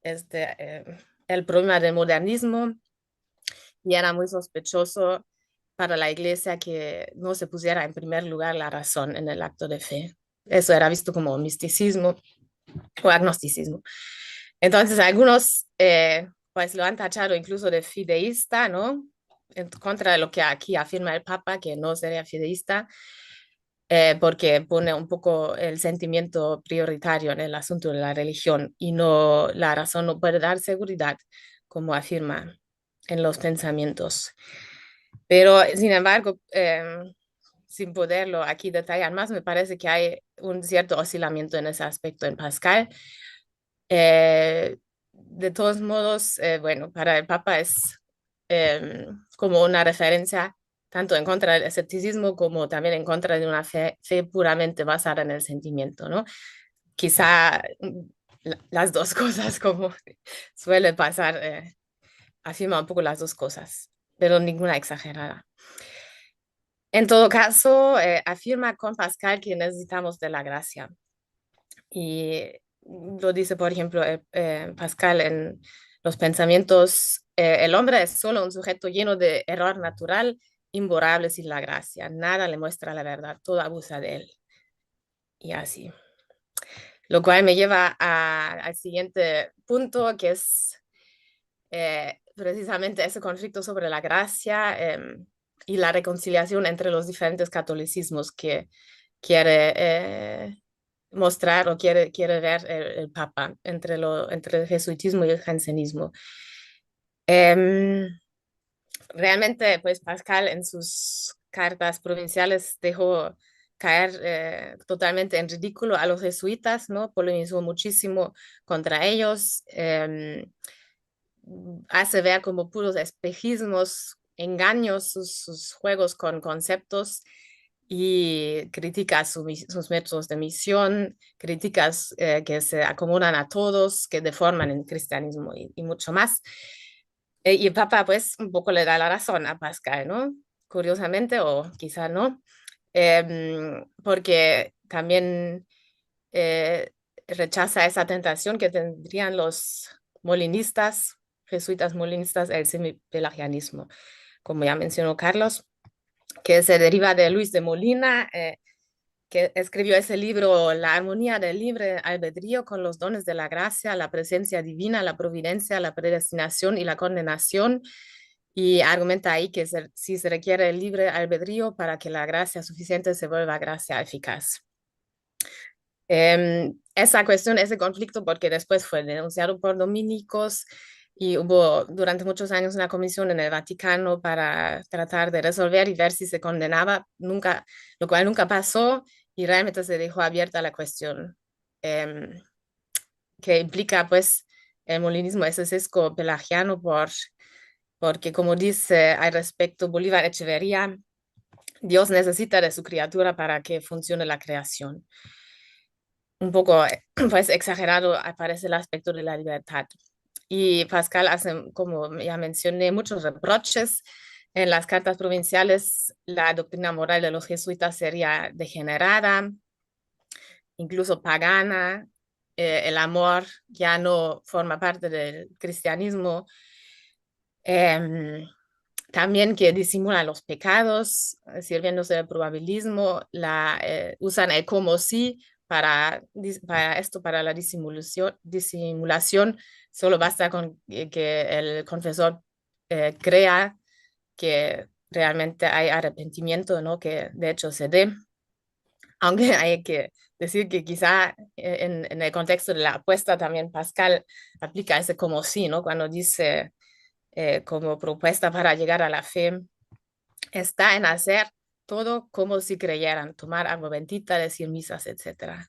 el problema del modernismo y era muy sospechoso para la iglesia que no se pusiera en primer lugar la razón en el acto de fe. Eso era visto como misticismo o agnosticismo. Entonces, algunos pues lo han tachado incluso de fideísta, ¿no? En contra de lo que aquí afirma el Papa, que no sería fideísta, porque pone un poco el sentimiento prioritario en el asunto de la religión y no la razón no puede dar seguridad, como afirma en los pensamientos. Pero, sin embargo, sin poderlo aquí detallar más, me parece que hay un cierto oscilamiento en ese aspecto en Pascal. De todos modos, bueno, para el Papa es como una referencia tanto en contra del escepticismo como también en contra de una fe puramente basada en el sentimiento, ¿no? Quizá las dos cosas, como suele pasar, afirma un poco las dos cosas, pero ninguna exagerada. En todo caso, afirma con Pascal que necesitamos de la gracia. Y lo dice, por ejemplo, Pascal en Los pensamientos, el hombre es solo un sujeto lleno de error natural, imborrable sin la gracia. Nada le muestra la verdad, todo abusa de él. Y así. Lo cual me lleva al siguiente punto, que es precisamente ese conflicto sobre la gracia y la reconciliación entre los diferentes catolicismos que quiere mostrar o quiere ver el Papa entre el jesuitismo y el jansenismo. Realmente, pues Pascal en sus cartas provinciales dejó caer totalmente en ridículo a los jesuitas, ¿no? Polemizó muchísimo contra ellos, hace ver como puros espejismos, engaños, sus juegos con conceptos y critica sus métodos de misión, críticas que se acomodan a todos, que deforman el cristianismo y mucho más. Y el Papa pues un poco le da la razón a Pascal, ¿no? Curiosamente, o quizá no, porque también eh, rechaza esa tentación que tendrían los molinistas, jesuitas molinistas, el semipelagianismo, como ya mencionó Carlos, que se deriva de Luis de Molina, que escribió ese libro, La armonía del libre albedrío con los dones de la gracia, la presencia divina, la providencia, la predestinación y la condenación. Y argumenta ahí que si se requiere el libre albedrío para que la gracia suficiente se vuelva gracia eficaz. Esa cuestión, ese conflicto, porque después fue denunciado por dominicos y hubo durante muchos años una comisión en el Vaticano para tratar de resolver y ver si se condenaba, nunca, lo cual nunca pasó y realmente se dejó abierta la cuestión, que implica pues el molinismo ese sesgo pelagiano porque como dice al respecto Bolívar Echeverría, Dios necesita de su criatura para que funcione la creación. Un poco pues exagerado aparece el aspecto de la libertad. Y Pascal hace, como ya mencioné, muchos reproches. En las cartas provinciales, la doctrina moral de los jesuitas sería degenerada, incluso pagana. El amor ya no forma parte del cristianismo. También que disimula los pecados, sirviéndose del probabilismo, usan el como si para la disimulación, solo basta con que el confesor crea que realmente hay arrepentimiento, ¿no? Que de hecho se dé, aunque hay que decir que quizá en el contexto de la apuesta también Pascal aplica ese como si, ¿no? Cuando dice como propuesta para llegar a la fe está en hacer todo como si creyeran, tomar agua bendita, decir misas, etc.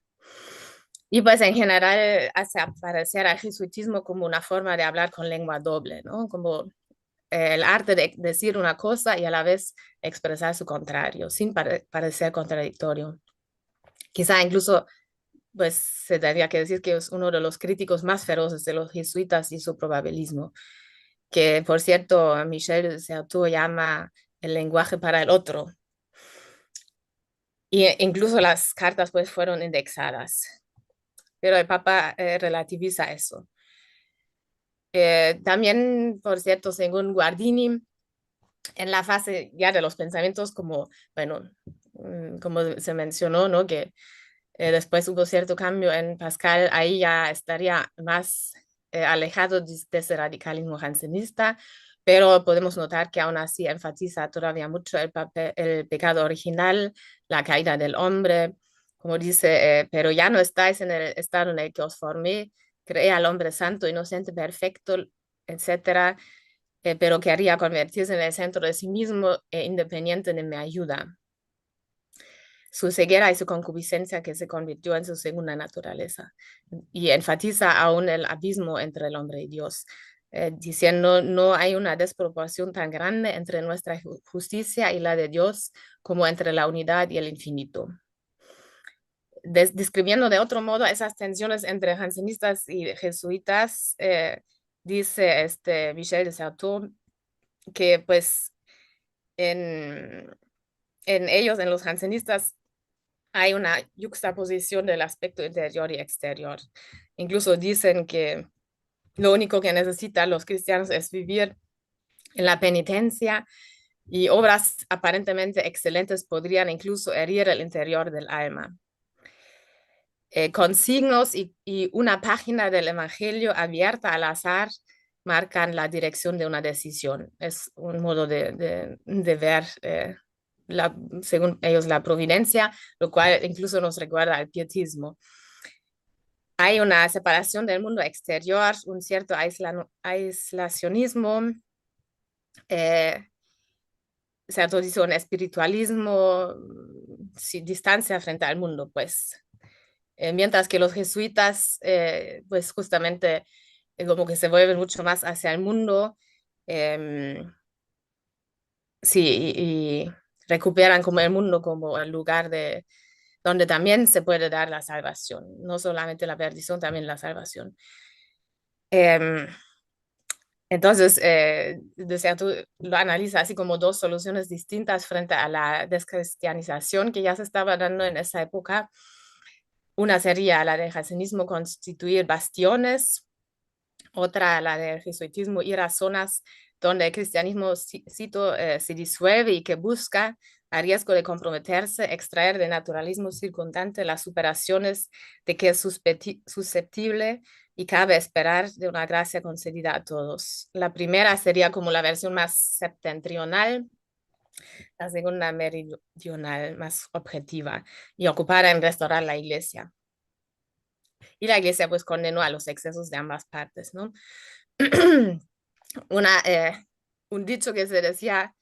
Y pues en general hace aparecer al jesuitismo como una forma de hablar con lengua doble, ¿no? Como el arte de decir una cosa y a la vez expresar su contrario, sin parecer contradictorio. Quizá incluso, pues se tendría que decir que es uno de los críticos más feroces de los jesuitas y su probabilismo, que por cierto Michel de Certeau llama el lenguaje para el otro. Y incluso las cartas pues fueron indexadas, pero el Papa relativiza eso. También, por cierto, según Guardini, en la fase ya de los pensamientos, como, bueno, como se mencionó, ¿no? Que después hubo cierto cambio en Pascal, ahí ya estaría más alejado de ese radicalismo jansenista, pero podemos notar que aún así enfatiza todavía mucho el pecado original, la caída del hombre, como dice, pero ya no estáis en el estado en el que os formé, creé al hombre santo, inocente, perfecto, etcétera, pero quería convertirse en el centro de sí mismo e independiente de mi ayuda. Su ceguera y su concupiscencia que se convirtió en su segunda naturaleza. Y enfatiza aún el abismo entre el hombre y Dios, diciendo no hay una desproporción tan grande entre nuestra justicia y la de Dios como entre la unidad y el infinito. Describiendo de otro modo esas tensiones entre jansenistas y jesuitas, dice Michel de Certeau que pues en, en ellos, en los jansenistas, hay una yuxtaposición del aspecto interior y exterior. Incluso dicen que lo único que necesitan los cristianos es vivir en la penitencia y obras aparentemente excelentes podrían incluso herir el interior del alma. Con signos y una página del Evangelio abierta al azar marcan la dirección de una decisión. Es un modo de ver, según ellos, la providencia, lo cual incluso nos recuerda al pietismo. Hay una separación del mundo exterior, un cierto aislacionismo, cierto dice un espiritualismo, distancia frente al mundo, pues. Mientras que los jesuitas, pues justamente como que se vuelven mucho más hacia el mundo, sí, y recuperan como el mundo como el lugar de donde también se puede dar la salvación, no solamente la perdición, también la salvación. Eh, entonces, de cierto, lo analiza así como dos soluciones distintas frente a la descristianización que ya se estaba dando en esa época. Una sería la del jansenismo, constituir bastiones, otra la del jesuitismo, ir a zonas donde el cristianismo, cito, se disuelve y que busca, a riesgo de comprometerse, extraer del naturalismo circundante las superaciones de que es susceptible y cabe esperar de una gracia concedida a todos. La primera sería como la versión más septentrional, la segunda meridional, más objetiva, y ocupada en restaurar la iglesia. Y la iglesia pues condenó a los excesos de ambas partes, ¿no? Un dicho que se decía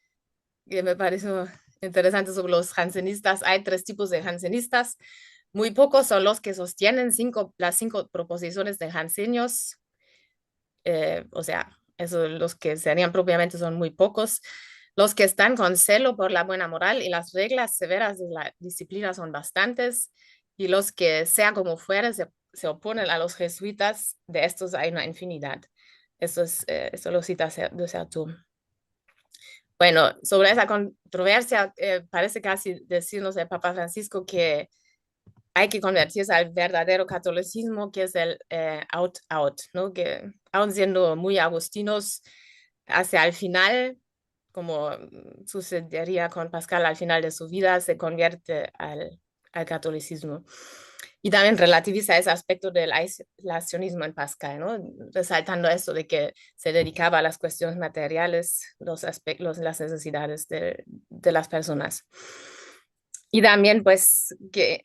que me pareció interesante sobre los jansenistas. Hay tres tipos de jansenistas. Muy pocos son los que sostienen las cinco proposiciones de Jansenios. O sea, eso, los que serían propiamente son muy pocos. Los que están con celo por la buena moral y las reglas severas de la disciplina son bastantes. Y los que, sea como fuere, se oponen a los jesuitas, de estos hay una infinidad. Eso lo cita de Certeau. Bueno, sobre esa controversia, parece casi decirnos el Papa Francisco que hay que convertirse al verdadero catolicismo, que es el out-out, ¿no? Que aun siendo muy agustinos, hacia el final, como sucedería con Pascal al final de su vida, se convierte al catolicismo. Y también relativiza ese aspecto del aislacionismo en Pascal, ¿no? Resaltando eso de que se dedicaba a las cuestiones materiales, las necesidades de las personas. Y también, pues, que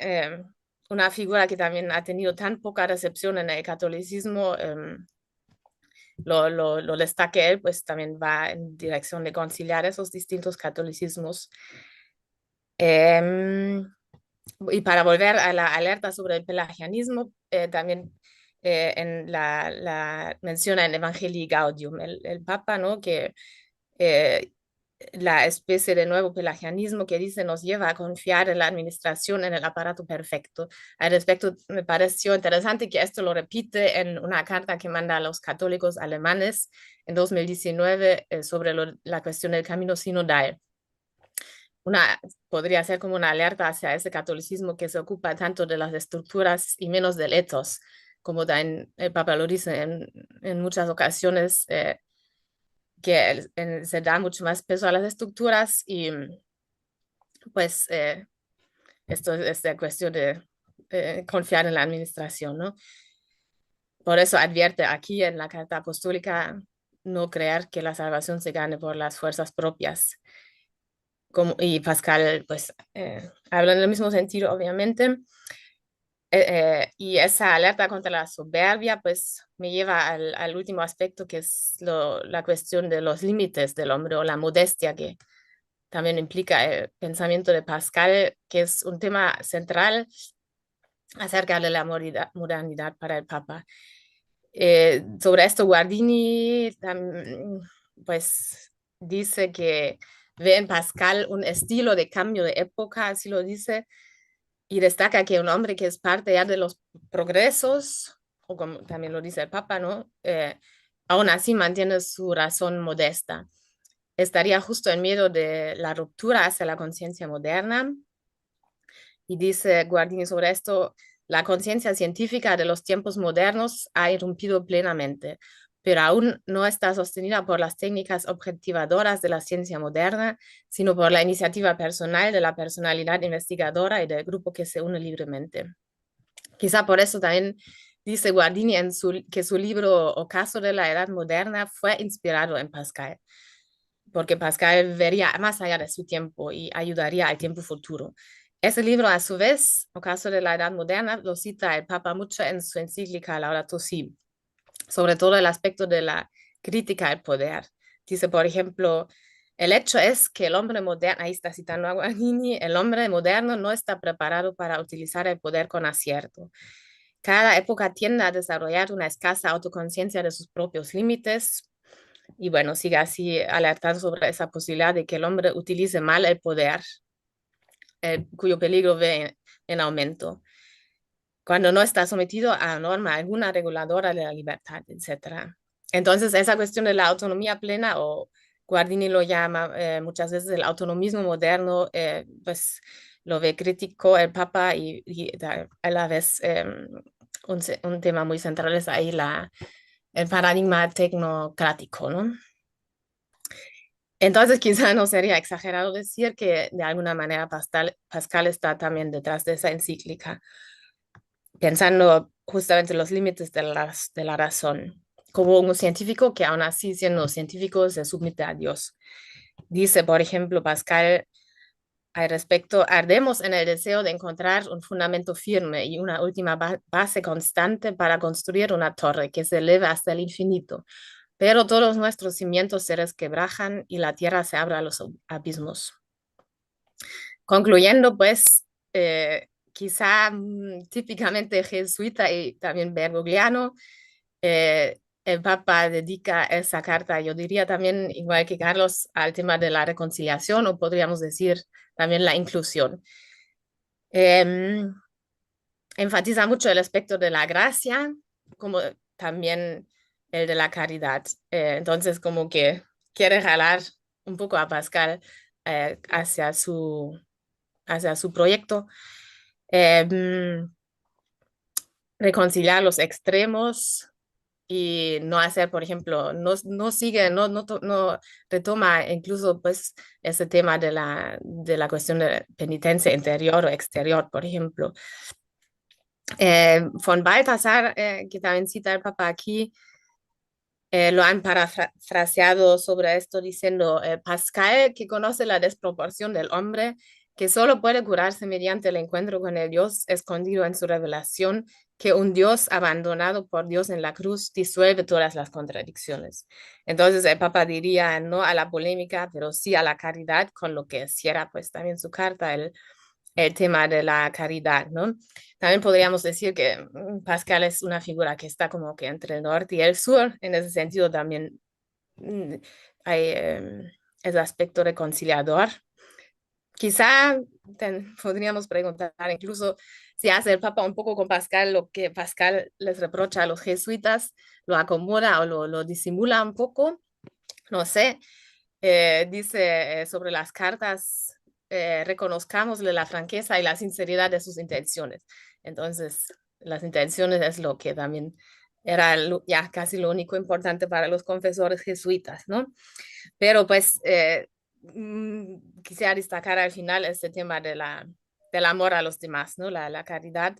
una figura que también ha tenido tan poca recepción en el catolicismo, lo destaque él, pues también va en dirección de conciliar esos distintos catolicismos. Y para volver a la alerta sobre el pelagianismo, también menciona en Evangelii Gaudium el Papa, ¿no? Que eh, la especie de nuevo pelagianismo que dice nos lleva a confiar en la administración, en el aparato perfecto. Al respecto, me pareció interesante que esto lo repite en una carta que manda a los católicos alemanes en 2019 sobre la cuestión del camino sinodal. Podría ser como una alerta hacia ese catolicismo que se ocupa tanto de las estructuras y menos del ethos, como también el Papa lo dice en muchas ocasiones, que se da mucho más peso a las estructuras y pues esto es esta cuestión de confiar en la administración, ¿no? Por eso advierte aquí en la Carta Apostólica no creer que la salvación se gane por las fuerzas propias. Y Pascal, pues, habla en el mismo sentido, obviamente. Y esa alerta contra la soberbia, pues, me lleva al último aspecto, que es la cuestión de los límites del hombre o la modestia, que también implica el pensamiento de Pascal, que es un tema central acerca de la modernidad para el Papa. Sobre esto, Guardini, pues, dice que ve en Pascal un estilo de cambio de época, así lo dice, y destaca que un hombre que es parte ya de los progresos, o como también lo dice el Papa, ¿no? Aún así mantiene su razón modesta. Estaría justo en medio de la ruptura hacia la conciencia moderna. Y dice Guardini sobre esto, la conciencia científica de los tiempos modernos ha irrumpido plenamente, pero aún no está sostenida por las técnicas objetivadoras de la ciencia moderna, sino por la iniciativa personal de la personalidad investigadora y del grupo que se une libremente. Quizá por eso también dice Guardini que su libro Ocaso de la Edad Moderna fue inspirado en Pascal, porque Pascal vería más allá de su tiempo y ayudaría al tiempo futuro. Ese libro, a su vez, Ocaso de la Edad Moderna, lo cita el Papa mucho en su encíclica Laudato Si, sobre todo el aspecto de la crítica al poder. Dice, por ejemplo, el hecho es que el hombre moderno, ahí está citando a Guarini, el hombre moderno no está preparado para utilizar el poder con acierto. Cada época tiende a desarrollar una escasa autoconciencia de sus propios límites y bueno, sigue así alertando sobre esa posibilidad de que el hombre utilice mal el poder, cuyo peligro ve en aumento, cuando no está sometido a norma alguna reguladora de la libertad, etc. Entonces, esa cuestión de la autonomía plena, o Guardini lo llama muchas veces el autonomismo moderno, pues lo ve crítico el Papa y a la vez un tema muy central es ahí el paradigma tecnocrático, ¿no? Entonces, quizá no sería exagerado decir que de alguna manera Pascal está también detrás de esa encíclica, pensando justamente los límites de la razón, como un científico que aún así, siendo científico, se somete a Dios. Dice, por ejemplo, Pascal, al respecto, ardemos en el deseo de encontrar un fundamento firme y una última base constante para construir una torre que se eleve hasta el infinito. Pero todos nuestros cimientos se resquebrajan y la tierra se abre a los abismos. Concluyendo, pues, quizá típicamente jesuita y también bergogliano, el Papa dedica esa carta, yo diría también, igual que Carlos, al tema de la reconciliación, o podríamos decir también la inclusión. Enfatiza mucho el aspecto de la gracia, como también el de la caridad. Entonces, como que quiere jalar un poco a Pascal hacia su proyecto. Reconciliar los extremos y no hacer, por ejemplo, no sigue, no retoma incluso pues ese tema de la cuestión de penitencia interior o exterior, por ejemplo. Von Balthasar, que también cita el Papa aquí, lo han parafraseado sobre esto diciendo, Pascal, que conoce la desproporción del hombre, que solo puede curarse mediante el encuentro con el Dios escondido en su revelación, que un Dios abandonado por Dios en la cruz disuelve todas las contradicciones. Entonces el Papa diría no a la polémica, pero sí a la caridad, con lo que cierra pues también su carta, el el tema de la caridad, ¿no? También podríamos decir que Pascal es una figura que está como que entre el norte y el sur. En ese sentido también mm, hay ese aspecto reconciliador. Quizá podríamos preguntar incluso si hace el Papa un poco con Pascal lo que Pascal les reprocha a los jesuitas, lo acomoda o lo disimula un poco, no sé. Dice sobre las cartas, reconozcámosle la franqueza y la sinceridad de sus intenciones. Entonces, las intenciones es lo que también era ya casi lo único importante para los confesores jesuitas, ¿no? Pero pues quisiera destacar al final este tema del amor a los demás, ¿no? La caridad,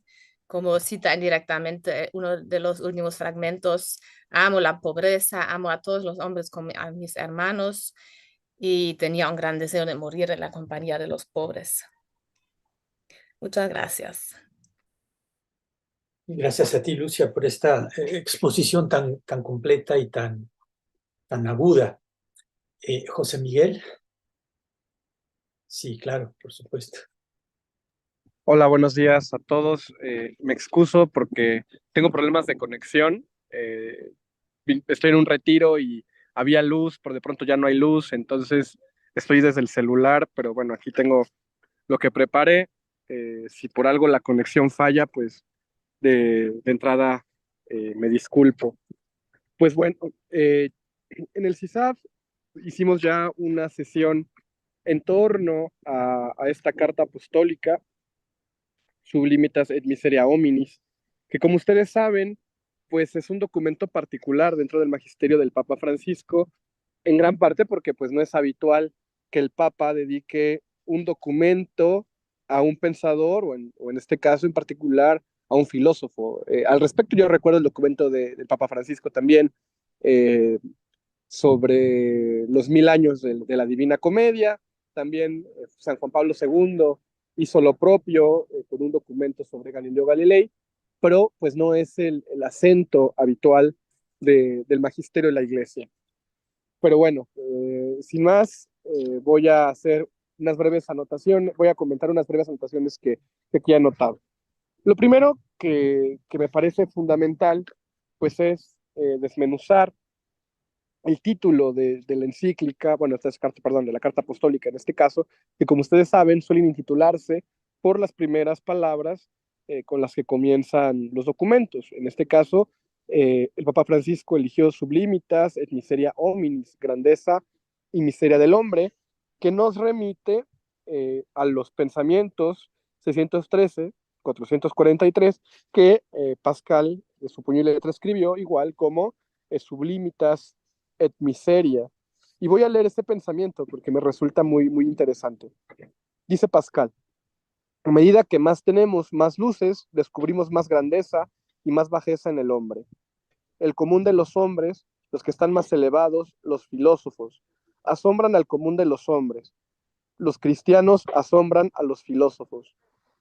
como cita indirectamente uno de los últimos fragmentos, amo la pobreza, amo a todos los hombres como a mis hermanos y tenía un gran deseo de morir en la compañía de los pobres. Muchas gracias. Gracias a ti, Lucia, por esta exposición tan completa y tan aguda. José Miguel. Sí, claro, por supuesto. Hola, buenos días a todos. Me excuso porque tengo problemas de conexión. Estoy en un retiro y había luz, pero de pronto ya no hay luz, entonces estoy desde el celular, pero bueno, aquí tengo lo que preparé. Si por algo la conexión falla, pues de entrada me disculpo. Pues bueno, en el CISAF hicimos ya una sesión en torno a esta carta apostólica Sublimitas et Miseria Hominis, que como ustedes saben, pues es un documento particular dentro del magisterio del Papa Francisco, en gran parte porque pues no es habitual que el Papa dedique un documento a un pensador o en este caso en particular a un filósofo. Al respecto yo recuerdo el documento del Papa Francisco también eh, sobre los 1000 años de la Divina Comedia, también San Juan Pablo II hizo lo propio con un documento sobre Galileo Galilei, pero pues no es el acento habitual del magisterio de la Iglesia. Pero bueno, sin más, voy a hacer unas breves anotaciones, voy a comentar unas breves anotaciones que aquí he anotado. Lo primero que me parece fundamental, pues es desmenuzar el título de la encíclica, bueno, esta es carta, perdón, de la carta apostólica en este caso, que como ustedes saben suelen intitularse por las primeras palabras con las que comienzan los documentos. En este caso, el Papa Francisco eligió Sublimitas et Miseria Hominis, grandeza y miseria del hombre, que nos remite a los pensamientos 613, 443, que Pascal de su puño y letra escribió, igual como Sublimitas et miseria. Y voy a leer este pensamiento porque me resulta muy, muy interesante. Dice Pascal, a medida que más tenemos, más luces, descubrimos más grandeza y más bajeza en el hombre. El común de los hombres, los que están más elevados, los filósofos, asombran al común de los hombres. Los cristianos asombran a los filósofos.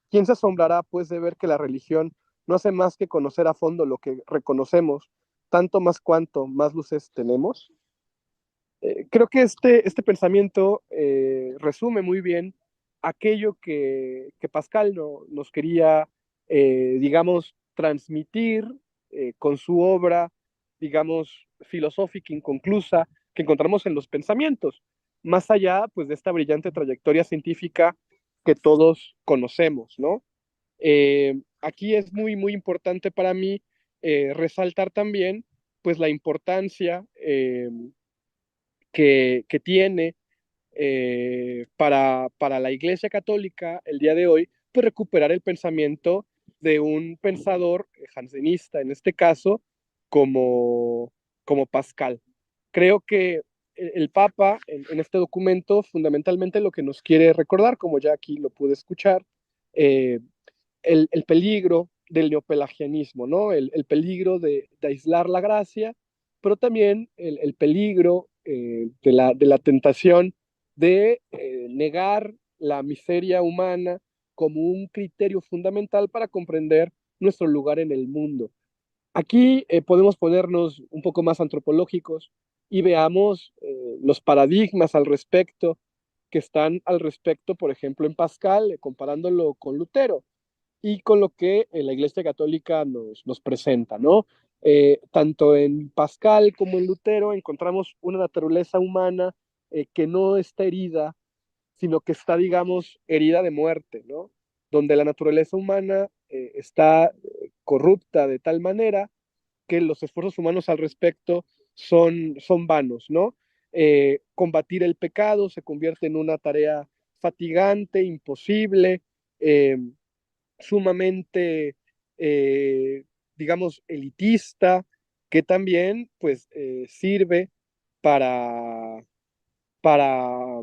¿Quién se asombrará, pues, de ver que la religión no hace más que conocer a fondo lo que reconocemos, tanto más cuanto más luces tenemos? Creo que este pensamiento resume muy bien aquello que Pascal nos quería, digamos, transmitir con su obra, digamos, filosófica inconclusa que encontramos en los pensamientos, más allá, pues, de esta brillante trayectoria científica que todos conocemos, ¿no? Aquí es muy, muy importante para mí resaltar también, pues, la importancia que tiene para la Iglesia Católica el día de hoy, pues recuperar el pensamiento de un pensador jansenista, en este caso, como Pascal. Creo que el Papa en este documento fundamentalmente lo que nos quiere recordar, como ya aquí lo pude escuchar, eh, el peligro del neopelagianismo, ¿no? El peligro de aislar la gracia, pero también el peligro de la tentación de negar la miseria humana como un criterio fundamental para comprender nuestro lugar en el mundo. Aquí podemos ponernos un poco más antropológicos y veamos los paradigmas al respecto que están al respecto, por ejemplo, en Pascal, comparándolo con Lutero y con lo que la Iglesia Católica nos presenta, ¿no? Tanto en Pascal como en Lutero encontramos una naturaleza humana que no está herida, sino que está, digamos, herida de muerte, ¿no? Donde la naturaleza humana está corrupta de tal manera que los esfuerzos humanos al respecto son vanos, ¿no? Combatir el pecado se convierte en una tarea fatigante, imposible, eh, sumamente, digamos, elitista, que también, pues, sirve para, para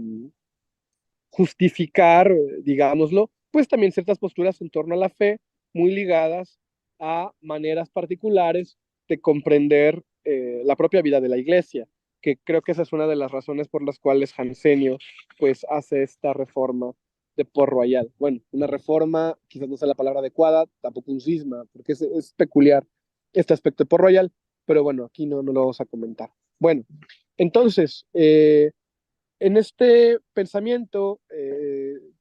justificar, digámoslo, pues también ciertas posturas en torno a la fe, muy ligadas a maneras particulares de comprender la propia vida de la iglesia, que creo que esa es una de las razones por las cuales Jansenio pues hace esta reforma de Port Royal. Bueno, una reforma, quizás no sea la palabra adecuada, tampoco un cisma, porque es peculiar este aspecto de Port Royal, pero bueno, aquí no lo vamos a comentar. Bueno, entonces, en este pensamiento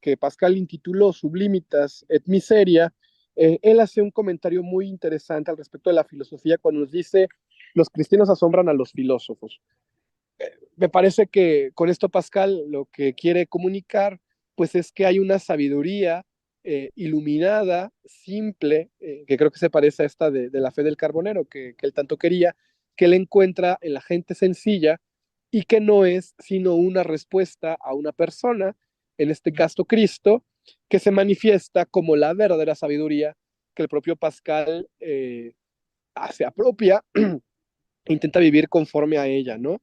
que Pascal intituló Sublimitas et Miseria, él hace un comentario muy interesante al respecto de la filosofía cuando nos dice, los cristianos asombran a los filósofos. Me parece que con esto Pascal lo que quiere comunicar pues es que hay una sabiduría iluminada, simple, que creo que se parece a esta de la fe del carbonero que él tanto quería, que él encuentra en la gente sencilla y que no es sino una respuesta a una persona, en este caso Cristo, que se manifiesta como la verdadera sabiduría que el propio Pascal se apropia e intenta vivir conforme a ella, ¿no?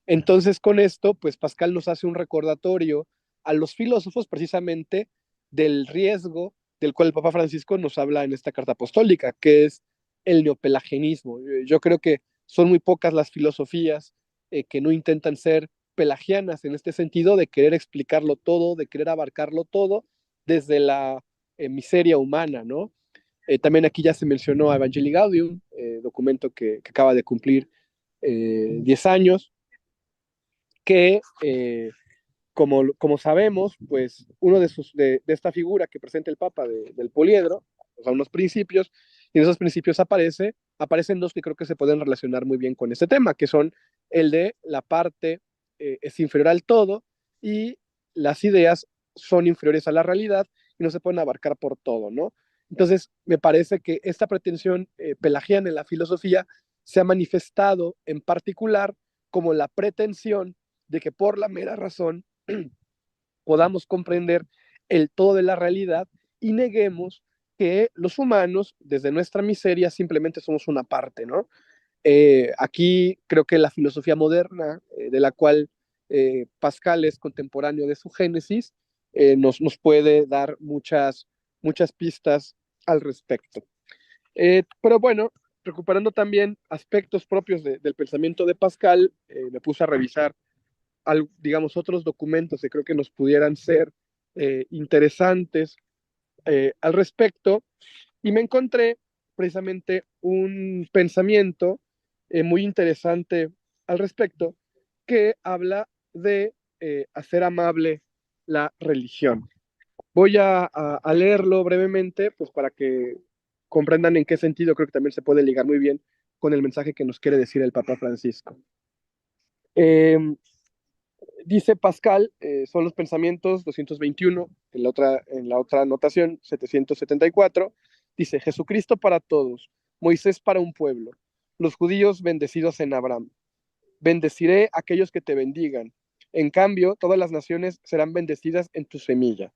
Entonces, con esto, pues Pascal nos hace un recordatorio a los filósofos precisamente del riesgo del cual el Papa Francisco nos habla en esta carta apostólica, que es el neopelagianismo. Yo creo que son muy pocas las filosofías que no intentan ser pelagianas en este sentido de querer explicarlo todo, de querer abarcarlo todo desde la miseria humana, ¿no? También aquí ya se mencionó a Evangelii Gaudium, documento que acaba de cumplir 10 años, que como sabemos, pues uno de esta figura que presenta el Papa del poliedro, o sea, unos principios, y en esos principios aparecen dos que creo que se pueden relacionar muy bien con este tema, que son el de la parte es inferior al todo y las ideas son inferiores a la realidad y no se pueden abarcar por todo, ¿no? Entonces, me parece que esta pretensión pelagiana en la filosofía se ha manifestado en particular como la pretensión de que por la mera razón podamos comprender el todo de la realidad y neguemos que los humanos, desde nuestra miseria, simplemente somos una parte, ¿no? Aquí creo que la filosofía moderna, de la cual Pascal es contemporáneo de su génesis, nos puede dar muchas pistas al respecto. Pero bueno, recuperando también aspectos propios del pensamiento de Pascal, me puse a revisar digamos, otros documentos que creo que nos pudieran ser interesantes al respecto, y me encontré precisamente un pensamiento muy interesante al respecto que habla de hacer amable la religión. Voy a leerlo brevemente, pues para que comprendan en qué sentido creo que también se puede ligar muy bien con el mensaje que nos quiere decir el Papa Francisco. Eh, Dice Pascal, son los pensamientos 221, en la otra anotación 774, dice, Jesucristo para todos, Moisés para un pueblo, los judíos bendecidos en Abraham. Bendeciré a aquellos que te bendigan. En cambio, todas las naciones serán bendecidas en tu semilla.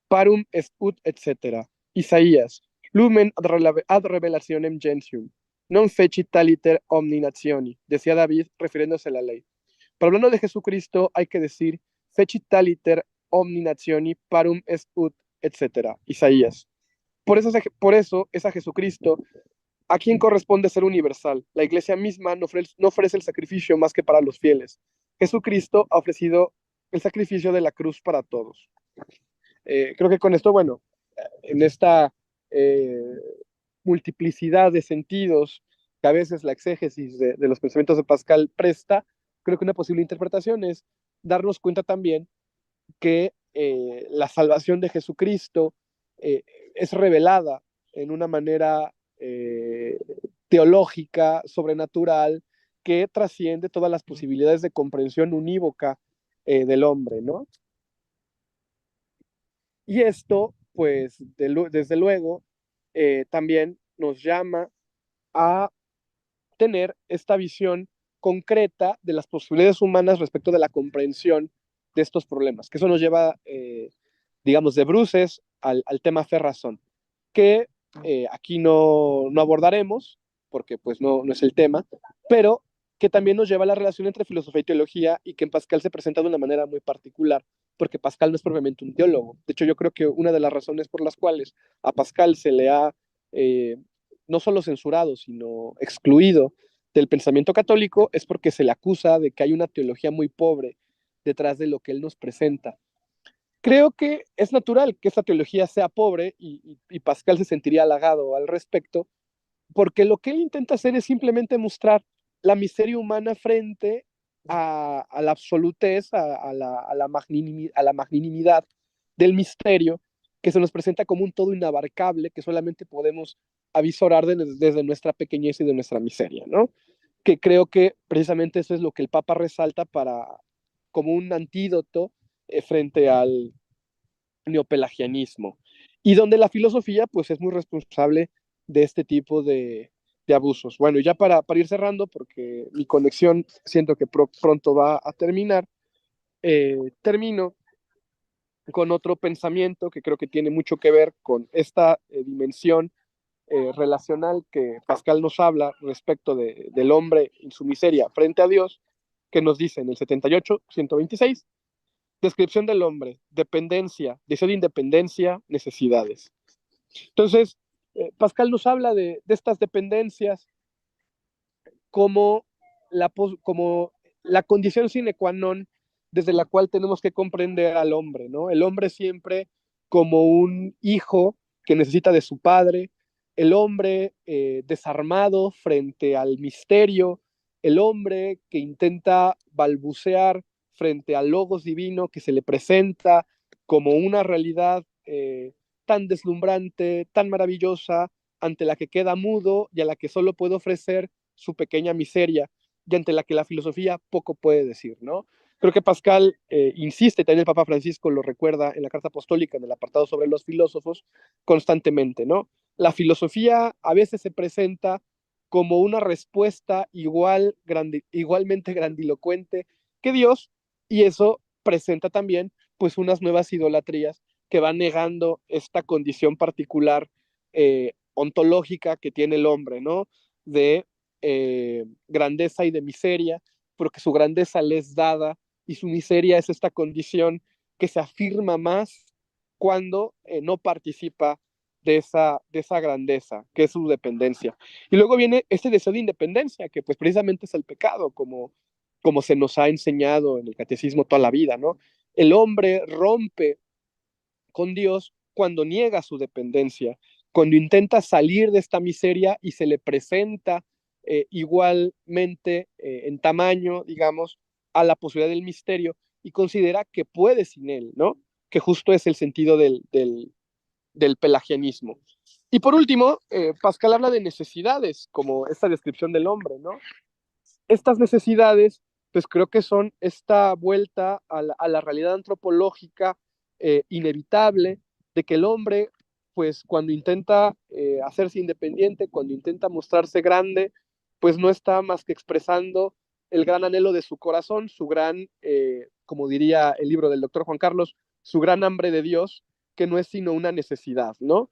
Parum est ut, etc. Isaías, lumen ad revelationem gentium, non fecit taliter omni nationi, decía David refiriéndose a la ley. Pero hablando de Jesucristo, hay que decir, fecit taliter omni nationi parum est ut, etc. Isaías. Por eso es a Jesucristo a quien corresponde ser universal. La iglesia misma no ofrece el sacrificio más que para los fieles. Jesucristo ha ofrecido el sacrificio de la cruz para todos. Creo que con esto, bueno, en esta eh, multiplicidad de sentidos que a veces la exégesis de los pensamientos de Pascal presta, creo que una posible interpretación es darnos cuenta también que la salvación de Jesucristo es revelada en una manera teológica, sobrenatural, que trasciende todas las posibilidades de comprensión unívoca del hombre, ¿no? Y esto, pues, desde luego, también nos llama a tener esta visión concreta de las posibilidades humanas respecto de la comprensión de estos problemas, que eso nos lleva, digamos, de bruces al tema fe-razón, que aquí no abordaremos, porque pues no es el tema, pero que también nos lleva a la relación entre filosofía y teología y que en Pascal se presenta de una manera muy particular, porque Pascal no es propiamente un teólogo. De hecho, yo creo que una de las razones por las cuales a Pascal se le ha eh, no solo censurado, sino excluido del pensamiento católico es porque se le acusa de que hay una teología muy pobre detrás de lo que él nos presenta. Creo que es natural que esta teología sea pobre y Pascal se sentiría halagado al respecto, porque lo que él intenta hacer es simplemente mostrar la miseria humana frente a la absolutez, a la magnanimidad del misterio que se nos presenta como un todo inabarcable que solamente podemos avisorar desde nuestra pequeñez y de nuestra miseria, ¿no? Que creo que precisamente eso es lo que el Papa resalta como un antídoto frente al neopelagianismo, y donde la filosofía pues es muy responsable de este tipo de abusos. Bueno, ya para ir cerrando, porque mi conexión siento que pronto va a terminar, termino con otro pensamiento que creo que tiene mucho que ver con esta dimensión relacional que Pascal nos habla respecto del hombre y su miseria frente a Dios, que nos dice en el 78, 126, descripción del hombre, dependencia, deseo de independencia, necesidades. Entonces, Pascal nos habla de estas dependencias como como la condición sine qua non desde la cual tenemos que comprender al hombre, ¿no? El hombre siempre como un hijo que necesita de su padre, el hombre desarmado frente al misterio, el hombre que intenta balbucear frente al logos divino que se le presenta como una realidad tan deslumbrante, tan maravillosa, ante la que queda mudo y a la que solo puede ofrecer su pequeña miseria y ante la que la filosofía poco puede decir, ¿no? Creo que Pascal insiste, también el Papa Francisco lo recuerda en la Carta Apostólica, en el apartado sobre los filósofos, constantemente, ¿no? La filosofía a veces se presenta como una respuesta igualmente grandilocuente que Dios, y eso presenta también pues unas nuevas idolatrías que van negando esta condición particular ontológica que tiene el hombre, ¿no? De grandeza y de miseria, porque su grandeza le es dada y su miseria es esta condición que se afirma más cuando no participa de esa grandeza, que es su dependencia. Y luego viene este deseo de independencia, que pues precisamente es el pecado, como se nos ha enseñado en el catecismo toda la vida, ¿no? El hombre rompe con Dios cuando niega su dependencia, cuando intenta salir de esta miseria y se le presenta igualmente en tamaño, digamos, a la posibilidad del misterio y considera que puede sin él, ¿no? Que justo es el sentido del pelagianismo. Y por último, Pascal habla de necesidades, como esta descripción del hombre, ¿no? Estas necesidades, pues creo que son esta vuelta a la realidad antropológica inevitable de que el hombre, pues cuando intenta hacerse independiente, cuando intenta mostrarse grande, pues no está más que expresando el gran anhelo de su corazón, su gran, como diría el libro del doctor Juan Carlos, su gran hambre de Dios, que no es sino una necesidad, ¿no?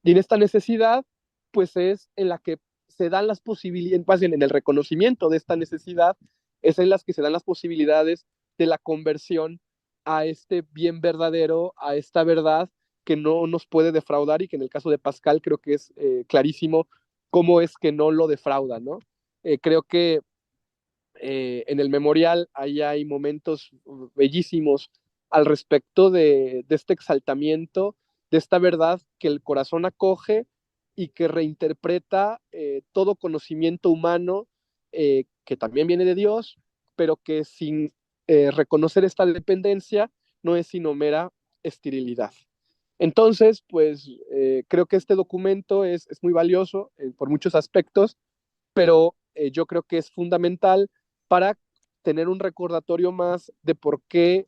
Y en esta necesidad, pues es en la que se dan las posibilidades, más bien en el reconocimiento de esta necesidad, es en las que se dan las posibilidades de la conversión a este bien verdadero, a esta verdad que no nos puede defraudar y que en el caso de Pascal creo que es clarísimo cómo es que no lo defrauda, ¿no? Creo que en el memorial ahí hay momentos bellísimos al respecto de este exaltamiento, de esta verdad que el corazón acoge y que reinterpreta todo conocimiento humano que también viene de Dios, pero que sin reconocer esta dependencia, no es sino mera esterilidad. Entonces, pues creo que este documento es muy valioso por muchos aspectos, pero yo creo que es fundamental para tener un recordatorio más de por qué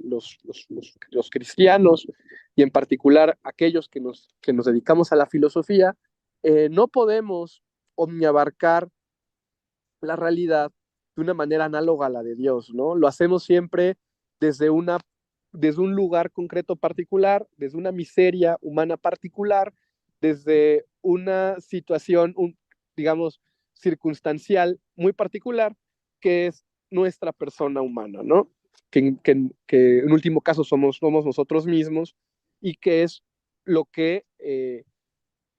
los cristianos, y en particular aquellos que nos dedicamos a la filosofía, no podemos omniabarcar la realidad de una manera análoga a la de Dios, ¿no? Lo hacemos siempre desde un lugar concreto particular, desde una miseria humana particular, desde una situación, digamos, circunstancial muy particular, que es nuestra persona humana, ¿no? Que en último caso somos nosotros mismos, y que es lo que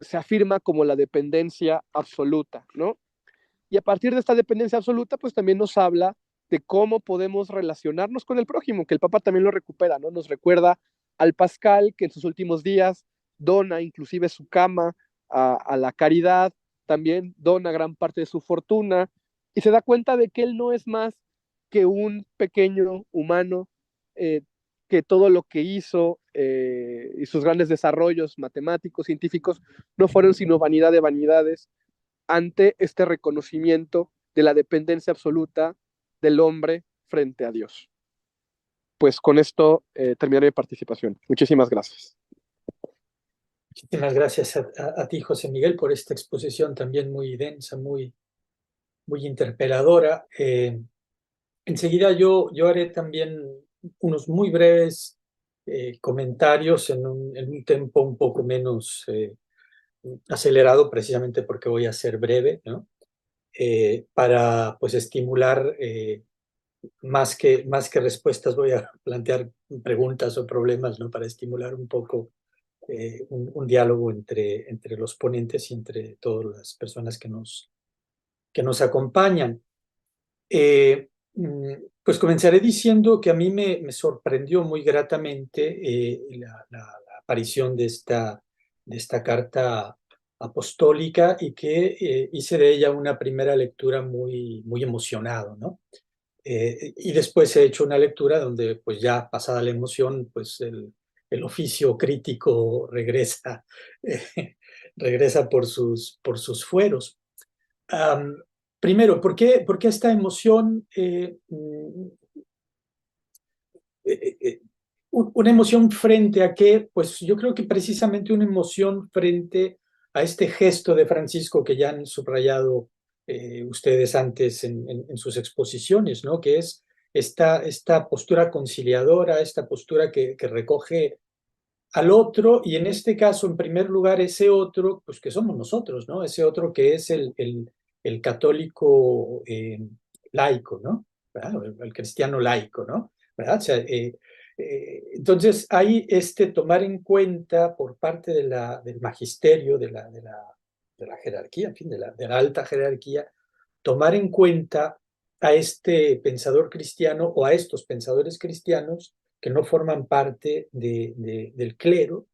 se afirma como la dependencia absoluta, ¿no? Y a partir de esta dependencia absoluta, pues también nos habla de cómo podemos relacionarnos con el prójimo, que el Papa también lo recupera, ¿no? Nos recuerda al Pascal, que en sus últimos días dona inclusive su cama a la caridad, también dona gran parte de su fortuna, y se da cuenta de que él no es más que un pequeño humano, que todo lo que hizo y sus grandes desarrollos matemáticos, científicos, no fueron sino vanidad de vanidades ante este reconocimiento de la dependencia absoluta del hombre frente a Dios. Pues con esto terminaré mi participación. Muchísimas gracias. Muchísimas gracias a ti, José Miguel, por esta exposición también muy densa, muy interpeladora. Enseguida yo haré también unos muy breves comentarios en un tempo un poco menos acelerado, precisamente porque voy a ser breve, ¿no? Para pues estimular más que respuestas, voy a plantear preguntas o problemas, ¿no? Para estimular un poco un diálogo entre los ponentes y entre todas las personas que nos acompañan. Pues comenzaré diciendo que a mí me sorprendió muy gratamente la aparición de esta carta apostólica, y que hice de ella una primera lectura muy emocionado, ¿no? Y después he hecho una lectura donde, pues ya pasada la emoción, pues el oficio crítico regresa, regresa por sus fueros. Primero, ¿por qué esta emoción? Una emoción frente a qué, pues yo creo que precisamente una emoción frente a este gesto de Francisco que ya han subrayado ustedes antes en sus exposiciones, ¿no? Que es esta postura conciliadora, esta postura que recoge al otro, y en este caso, en primer lugar, ese otro, pues que somos nosotros, ¿no? Ese otro que es el católico laico, ¿no? ¿Verdad? El cristiano laico, ¿no? ¿Verdad? O sea, entonces hay tomar en cuenta por parte del magisterio, de la jerarquía, en fin, de la alta jerarquía, tomar en cuenta a este pensador cristiano o a estos pensadores cristianos que no forman parte del clero.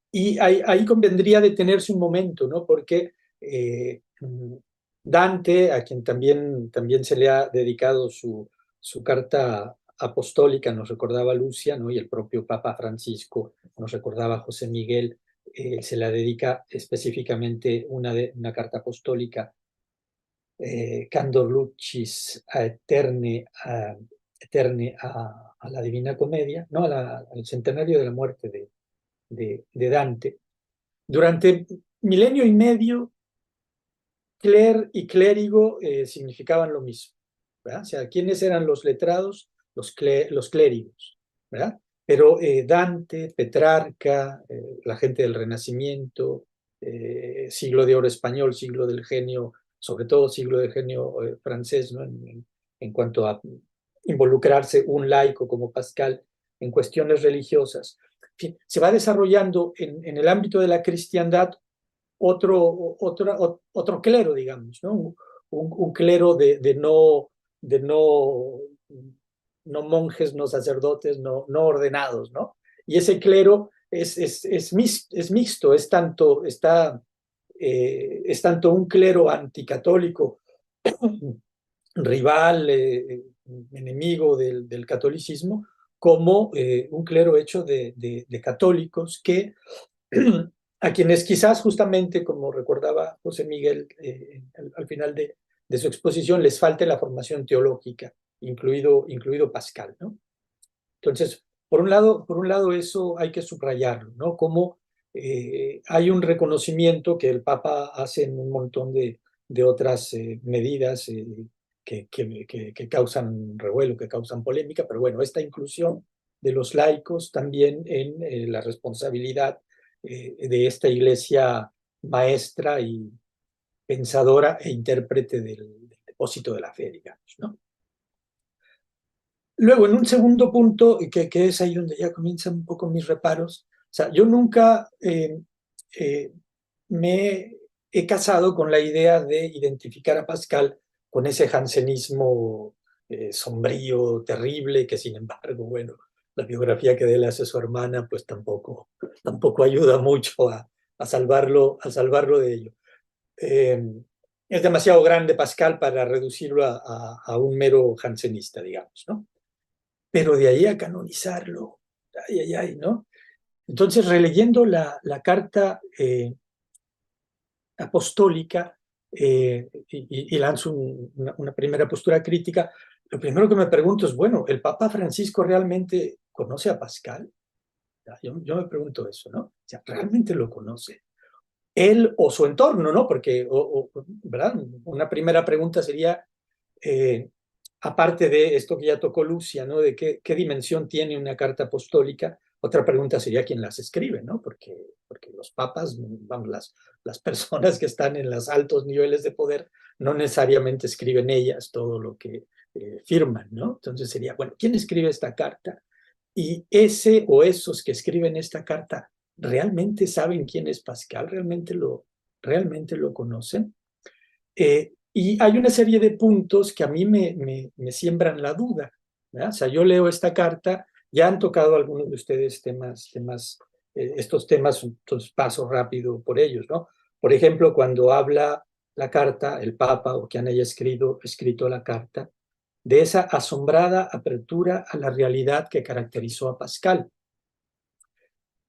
Y ahí convendría detenerse un momento, ¿no? Porque Dante, a quien también se le ha dedicado su carta apostólica, nos recordaba Lucia, ¿no? Y el propio Papa Francisco nos recordaba a José Miguel, se la dedica específicamente una carta apostólica, Candor Lucis Aeterne, a la Divina Comedia, ¿no? Al centenario de la muerte de Dante. Durante milenio y medio, cler y clérigo significaban lo mismo, ¿verdad? O sea, ¿quiénes eran los letrados? Los clérigos, ¿verdad? Pero Dante, Petrarca, la gente del Renacimiento, siglo de oro español, siglo del genio, sobre todo siglo del genio francés, ¿no? En cuanto a involucrarse un laico como Pascal en cuestiones religiosas. En fin, se va desarrollando en el ámbito de la cristiandad otro clero, digamos, ¿no? Un clero de no monjes, no sacerdotes, no ordenados, ¿no? Y ese clero es mixto, es tanto un clero anticatólico, rival, enemigo del catolicismo, como un clero hecho de católicos que a quienes quizás justamente, como recordaba José Miguel al final de su exposición, les falte la formación teológica, incluido Pascal, ¿no? Entonces, por un lado eso hay que subrayarlo, ¿no? Como hay un reconocimiento que el Papa hace en un montón de otras medidas que causan revuelo, que causan polémica, pero bueno, esta inclusión de los laicos también en la responsabilidad de esta iglesia maestra y pensadora e intérprete del depósito de la fe, digamos, ¿no? Luego, en un segundo punto, que es ahí donde ya comienzan un poco mis reparos, o sea, yo nunca me he casado con la idea de identificar a Pascal con ese jansenismo sombrío, terrible, que sin embargo, bueno, la biografía que él hace a su hermana, pues tampoco ayuda mucho a salvarlo de ello. Es demasiado grande Pascal para reducirlo a un mero jansenista, digamos, ¿no? Pero de ahí a canonizarlo, ay, ¿no? Entonces, releyendo la carta apostólica y lanzo una primera postura crítica, lo primero que me pregunto es, bueno, ¿el Papa Francisco realmente conoce a Pascal? Yo me pregunto eso, ¿no? O sea, ¿realmente lo conoce? Él o su entorno, ¿no? Porque, ¿verdad? Una primera pregunta sería, aparte de esto que ya tocó Lucia, ¿no? De qué dimensión tiene una carta apostólica, otra pregunta sería quién las escribe, ¿no? Porque los papas, vamos, las personas que están en los altos niveles de poder no necesariamente escriben ellas todo lo que firman, ¿no? Entonces sería, bueno, ¿quién escribe esta carta? Y ese o esos que escriben esta carta, ¿realmente saben quién es Pascal? ¿Realmente lo conocen? Y hay una serie de puntos que a mí me siembran la duda, ¿verdad? O sea, yo leo esta carta, ya han tocado algunos de ustedes estos temas, entonces paso rápido por ellos, ¿no? Por ejemplo, cuando habla la carta, el Papa o quien haya escrito la carta, de esa asombrada apertura a la realidad que caracterizó a Pascal.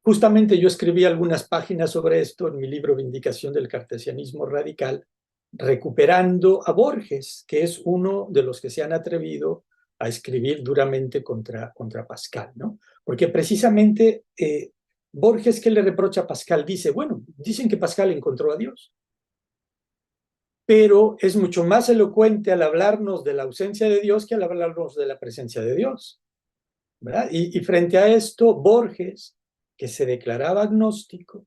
Justamente yo escribí algunas páginas sobre esto en mi libro Vindicación del Cartesianismo Radical, recuperando a Borges, que es uno de los que se han atrevido a escribir duramente contra Pascal, ¿no? Porque precisamente Borges, ¿qué le reprocha a Pascal? Dice, bueno, dicen que Pascal encontró a Dios, pero es mucho más elocuente al hablarnos de la ausencia de Dios que al hablarnos de la presencia de Dios, ¿verdad? Y frente a esto, Borges, que se declaraba agnóstico,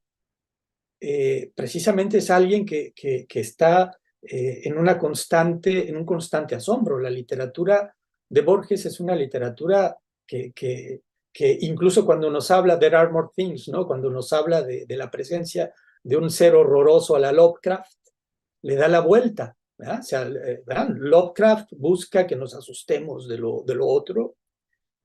precisamente es alguien que está en un constante asombro. La literatura de Borges es una literatura que incluso cuando nos habla de There Are More Things, ¿no? Cuando nos habla de la presencia de un ser horroroso a la Lovecraft, le da la vuelta, ¿verdad? O sea, ¿verdad? Lovecraft busca que nos asustemos de lo otro,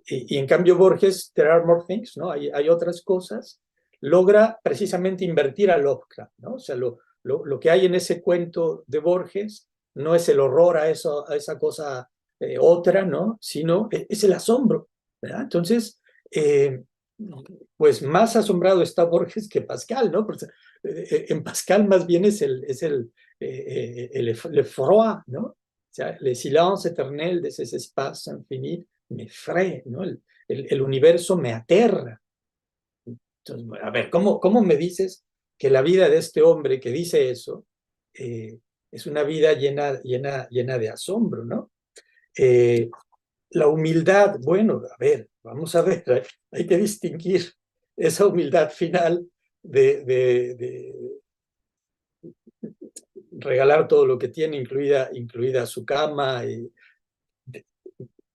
y en cambio Borges, There Are More Things, ¿no? Hay otras cosas, logra precisamente invertir a Lovecraft, ¿no? O sea, lo que hay en ese cuento de Borges no es el horror a esa cosa otra, ¿no? Sino es el asombro, ¿verdad? Entonces, pues más asombrado está Borges que Pascal, ¿no? Porque, en Pascal más bien es el froid, ¿no? O sea, le silence éternel de ces espaces infinis me frae, ¿no? El universo me aterra. Entonces, a ver, ¿cómo me dices que la vida de este hombre que dice eso es una vida llena de asombro, ¿no? La humildad, bueno, a ver, vamos a ver, hay que distinguir esa humildad final de regalar todo lo que tiene, incluida su cama.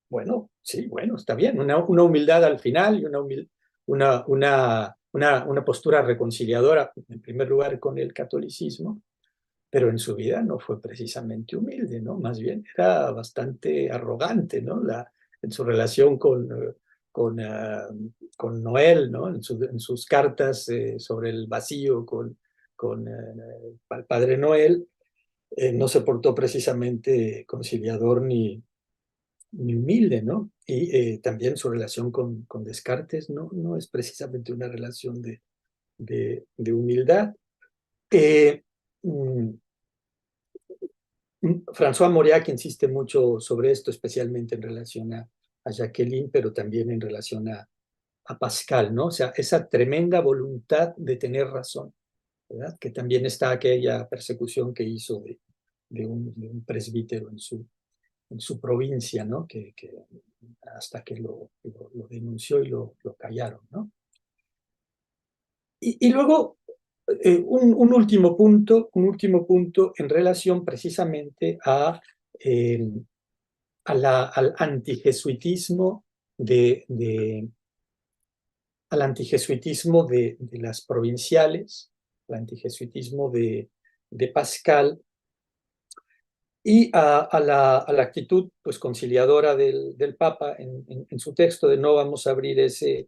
Bueno, sí, bueno, está bien. Una humildad al final y una postura reconciliadora, en primer lugar, con el catolicismo, pero en su vida no fue precisamente humilde, ¿no? Más bien era bastante arrogante, ¿no? En su relación con, con Noel, ¿no? En sus cartas sobre el vacío con el Padre Noel, no se portó precisamente conciliador muy humilde, ¿no? Y también su relación con Descartes no es precisamente una relación de humildad. Mm, François Mauriac insiste mucho sobre esto, especialmente en relación a Jacqueline, pero también en relación a Pascal, ¿no? O sea, esa tremenda voluntad de tener razón, ¿verdad? Que también está aquella persecución que hizo de un presbítero en su provincia, ¿no? Que hasta que lo denunció y lo callaron, ¿no? Y luego, un último punto en relación precisamente al antijesuitismo al antijesuitismo de las provinciales, al antijesuitismo de Pascal y a la actitud pues, conciliadora del Papa en su texto de no vamos a abrir ese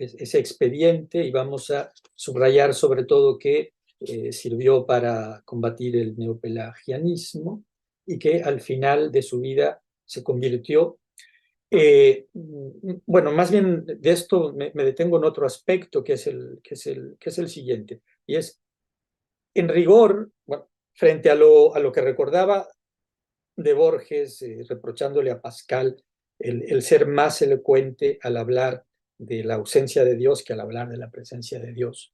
expediente y vamos a subrayar sobre todo que sirvió para combatir el neopelagianismo y que al final de su vida se convirtió. Bueno, más bien de esto me detengo en otro aspecto que es el siguiente, y es, en rigor, bueno, frente a lo que recordaba de Borges, reprochándole a Pascal el ser más elocuente al hablar de la ausencia de Dios que al hablar de la presencia de Dios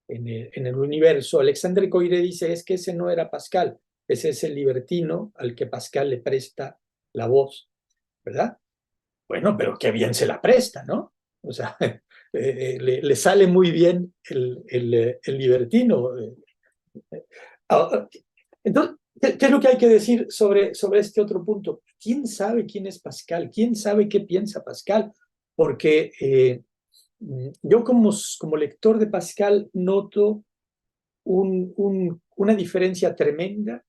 en el universo, Alexandre Coiré dice, es que ese no era Pascal, ese es el libertino al que Pascal le presta la voz, ¿verdad? Bueno, pero qué bien se la presta, ¿no? O sea, le sale muy bien el libertino. Entonces, ¿qué es lo que hay que decir sobre este otro punto? ¿Quién sabe quién es Pascal? ¿Quién sabe qué piensa Pascal? Porque yo como lector de Pascal noto una diferencia tremenda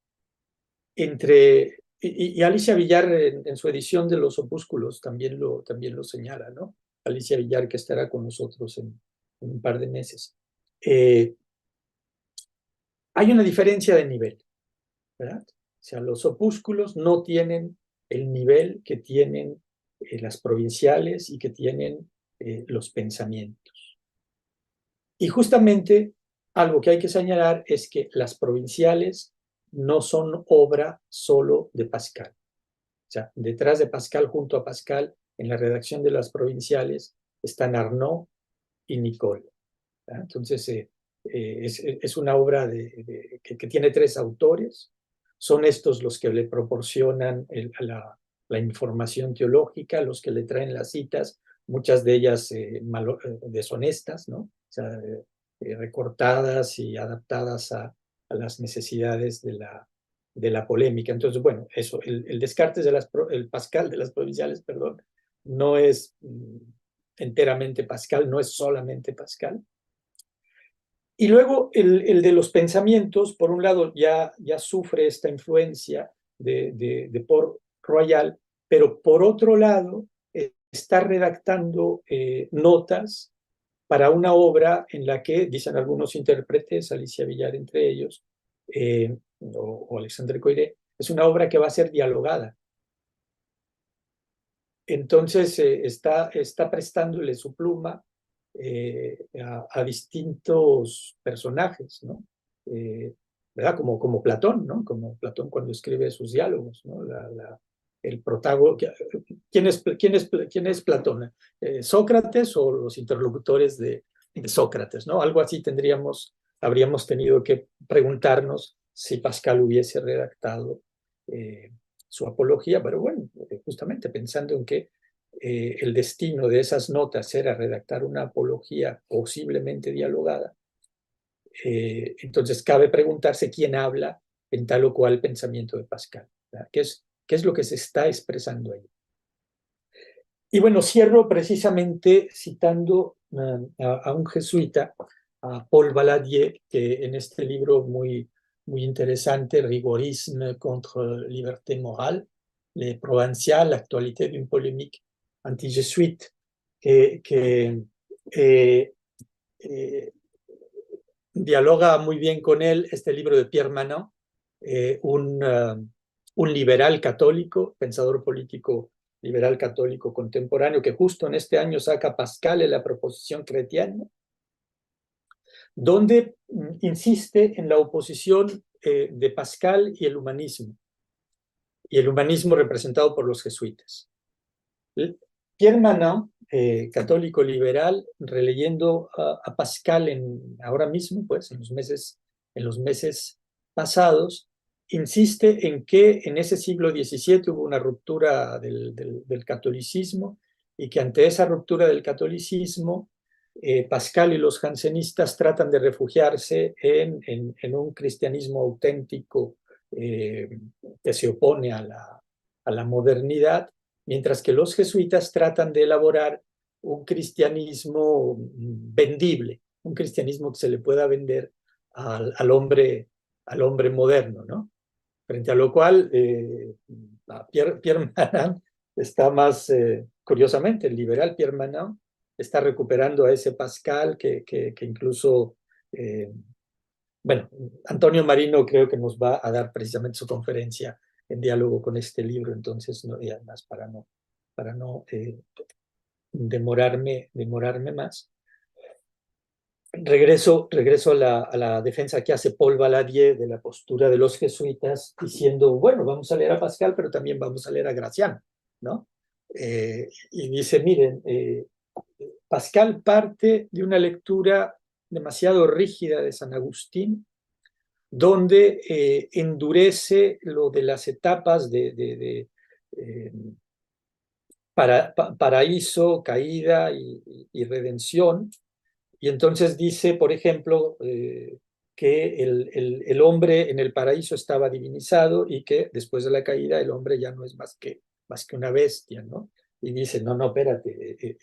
entre, y Alicia Villar en su edición de Los Opúsculos también lo señala, ¿no? Alicia Villar, que estará con nosotros en un par de meses. Hay una diferencia de nivel, ¿verdad? O sea, los opúsculos no tienen el nivel que tienen las provinciales y que tienen los pensamientos. Y justamente algo que hay que señalar es que las provinciales no son obra solo de Pascal. O sea, detrás de Pascal, junto a Pascal, en la redacción de las provinciales, están Arnaud y Nicole. ¿Verdad? Entonces, es una obra que tiene 3 autores. Son estos los que le proporcionan la información teológica, los que le traen las citas, muchas de ellas deshonestas, ¿no? O sea, recortadas y adaptadas a las necesidades de la polémica. Entonces, bueno, eso, el Descartes el Pascal de las provinciales, perdón, no es enteramente Pascal, no es solamente Pascal. Y luego el de los pensamientos, por un lado, ya sufre esta influencia de Port Royal, pero por otro lado, está redactando notas para una obra en la que, dicen algunos intérpretes, Alicia Villar entre ellos, o Alexandre Coiré, es una obra que va a ser dialogada. Entonces está prestándole su pluma a distintos personajes, ¿no? ¿Verdad? Como Platón, ¿no? Como Platón cuando escribe sus diálogos, ¿no? El protagonista. ¿Quién es Platón? ¿Sócrates o los interlocutores de Sócrates, ¿no? Algo así habríamos tenido que preguntarnos si Pascal hubiese redactado su apología, pero bueno, justamente pensando en que el destino de esas notas era redactar una apología posiblemente dialogada, entonces cabe preguntarse quién habla en tal o cual pensamiento de Pascal, ¿verdad? ¿Qué es lo que se está expresando ahí? Y bueno, cierro precisamente citando a un jesuita, a Paul Valadier, que en este libro muy interesante, Rigorisme contre liberté morale, les provinciales, l'actualité d'une polémique anti-jésuite, que eh, dialoga muy bien con él este libro de Pierre Manent, un un liberal católico, pensador político liberal católico contemporáneo, que justo en este año saca Pascal en la proposición cretiana, donde insiste en la oposición de Pascal y el humanismo representado por los jesuitas. Pierre Manant, católico liberal, releyendo a Pascal ahora mismo, pues en los meses pasados, insiste en que en ese siglo XVII hubo una ruptura del catolicismo y que ante esa ruptura del catolicismo, Pascal y los jansenistas tratan de refugiarse en un cristianismo auténtico que se opone a la modernidad, mientras que los jesuitas tratan de elaborar un cristianismo vendible, un cristianismo que se le pueda vender al hombre moderno, ¿no? Frente a lo cual, Pierre Manant está más, curiosamente, el liberal Pierre Manant está recuperando a ese Pascal que incluso, bueno, Antonio Marino creo que nos va a dar precisamente su conferencia en diálogo con este libro, entonces, no, y además para no demorarme más. Regreso a la defensa que hace Paul Valadier de la postura de los jesuitas, diciendo, bueno, vamos a leer a Pascal, pero también vamos a leer a Gracián, ¿no? Y dice, miren, Pascal parte de una lectura demasiado rígida de San Agustín, donde endurece lo de las etapas de paraíso, caída y redención. Y entonces dice, por ejemplo, que el hombre en el paraíso estaba divinizado y que después de la caída el hombre ya no es más que una bestia, ¿no? Y dice, no, espérate,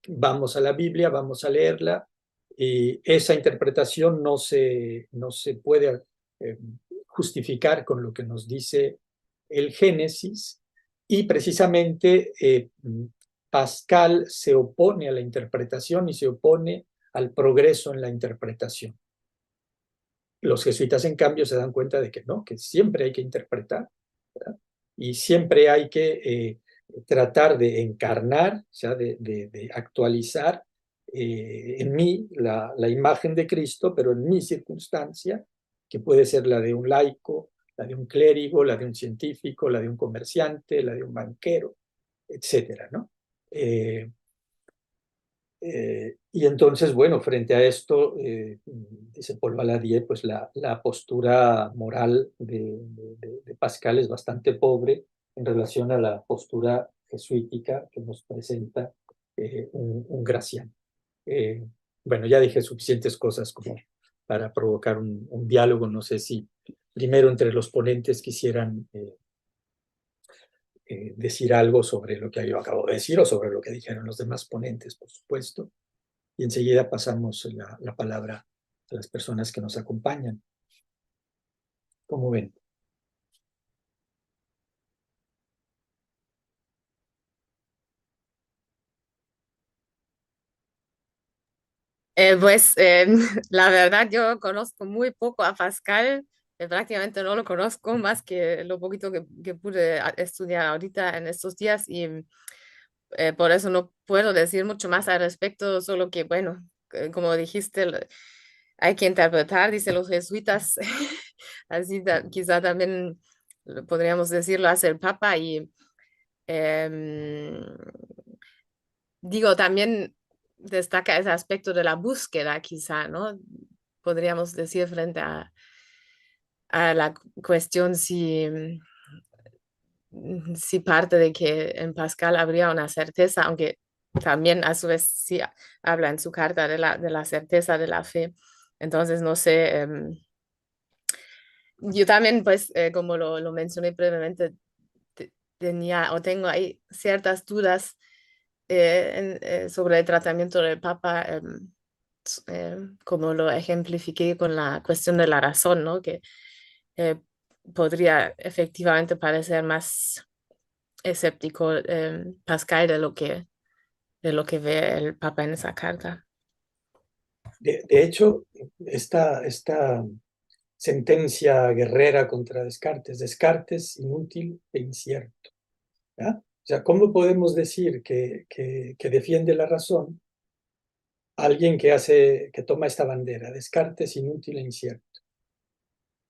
vamos a la Biblia, vamos a leerla, y esa interpretación no se puede justificar con lo que nos dice el Génesis, y precisamente Pascal se opone a la interpretación y se opone al progreso en la interpretación. Los jesuitas, en cambio, se dan cuenta de que no, que siempre hay que interpretar, ¿verdad? Y siempre hay que tratar de encarnar, o sea, de actualizar en mí la imagen de Cristo, pero en mi circunstancia, que puede ser la de un laico, la de un clérigo, la de un científico, la de un comerciante, la de un banquero, etcétera, ¿no? Y entonces, bueno, frente a esto, dice Paul Valadier, pues la postura moral de Pascal es bastante pobre en relación a la postura jesuítica que nos presenta un Gracián. Bueno, ya dije suficientes cosas como para provocar un diálogo. No sé si primero entre los ponentes quisieran decir algo sobre lo que yo acabo de decir o sobre lo que dijeron los demás ponentes, por supuesto. Y enseguida pasamos la palabra a las personas que nos acompañan. ¿Cómo ven? Pues la verdad yo conozco muy poco a Pascal, prácticamente no lo conozco más que lo poquito que pude estudiar ahorita en estos días y por eso no puedo decir mucho más al respecto, solo que bueno, como dijiste, hay que interpretar, dice los jesuitas, así quizá también podríamos decirlo hace el Papa y em, digo, también destaca ese aspecto de la búsqueda, quizá, ¿no? Podríamos decir frente a la cuestión si parte de que en Pascal habría una certeza, aunque también a su vez sí habla en su carta de la certeza de la fe. Entonces, no sé, yo también, pues, como lo mencioné brevemente, tenía o tengo ahí ciertas dudas sobre el tratamiento del Papa, como lo ejemplifiqué con la cuestión de la razón, ¿no? Que eh, podría efectivamente parecer más escéptico Pascal de lo que ve el Papa en esa carta. De hecho, esta sentencia guerrera contra Descartes. Descartes, inútil e incierto. ¿Ya? O sea, ¿cómo podemos decir que defiende la razón alguien que toma esta bandera? Descartes, inútil e incierto.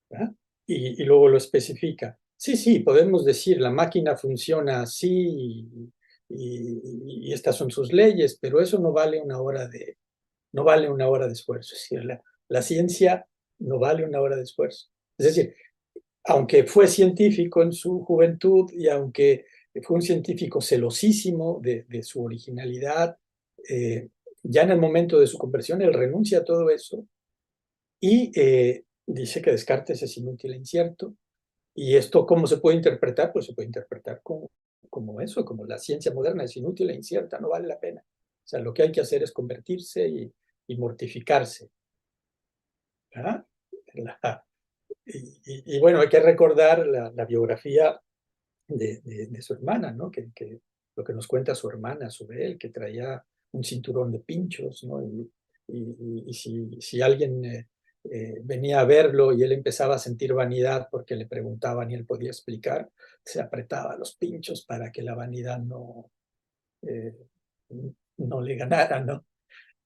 ¿Ya? Y luego lo especifica. Sí, sí, podemos decir, la máquina funciona así y estas son sus leyes, pero eso no vale una hora de esfuerzo. Es decir, la ciencia no vale una hora de esfuerzo. Es decir, aunque fue científico en su juventud y aunque fue un científico celosísimo de su originalidad, ya en el momento de su conversión él renuncia a todo eso y dice que Descartes es inútil e incierto. ¿Y esto cómo se puede interpretar? Pues se puede interpretar como eso, como la ciencia moderna es inútil e incierta, no vale la pena. O sea, lo que hay que hacer es convertirse y mortificarse. ¿Ah? Y bueno, hay que recordar la biografía de su hermana, ¿no? Lo que nos cuenta su hermana sobre él, que traía un cinturón de pinchos, ¿no? Y si alguien venía a verlo y él empezaba a sentir vanidad porque le preguntaban y él podía explicar, se apretaba los pinchos para que la vanidad eh, no le ganara, ¿no?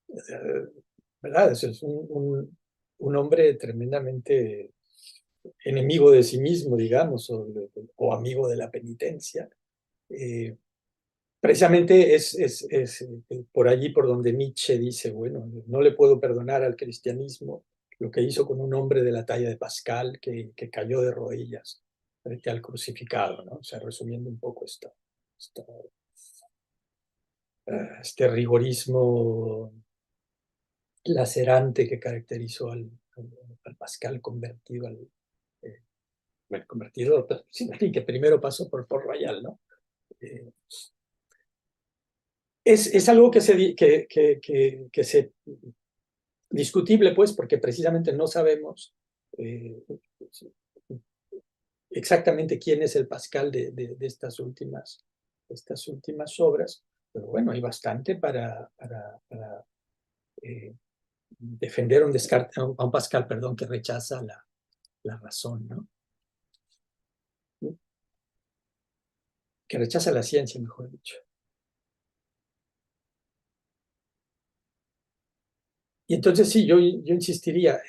O sea, ¿verdad? Eso es un hombre tremendamente enemigo de sí mismo, digamos, o amigo de la penitencia. Precisamente es por allí por donde Nietzsche dice, bueno, no le puedo perdonar al cristianismo lo que hizo con un hombre de la talla de Pascal que cayó de rodillas frente al crucificado, ¿no? O sea, resumiendo un poco esta, este rigorismo lacerante que caracterizó al Pascal convertido eh, bueno, convertido, sí, que primero pasó por Port Royal, ¿no? Eh, es algo que se discutible, pues, porque precisamente no sabemos exactamente quién es el Pascal de estas últimas obras, pero bueno, hay bastante para defender a un Pascal, perdón, que rechaza la razón, ¿no? Que rechaza la ciencia, mejor dicho. Y entonces sí, yo insistiría,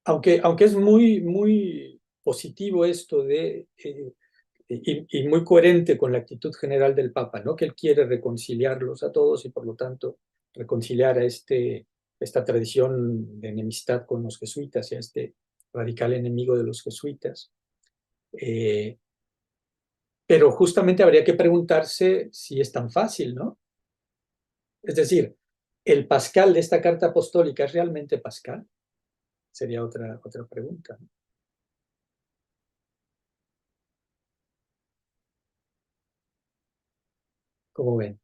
aunque es muy positivo esto y muy coherente con la actitud general del Papa, ¿no? Que él quiere reconciliarlos a todos y por lo tanto reconciliar a esta tradición de enemistad con los jesuitas y a este radical enemigo de los jesuitas. Pero justamente habría que preguntarse si es tan fácil, ¿no? Es decir, ¿el Pascal de esta carta apostólica es realmente Pascal? Sería otra pregunta, ¿no? ¿Cómo ven?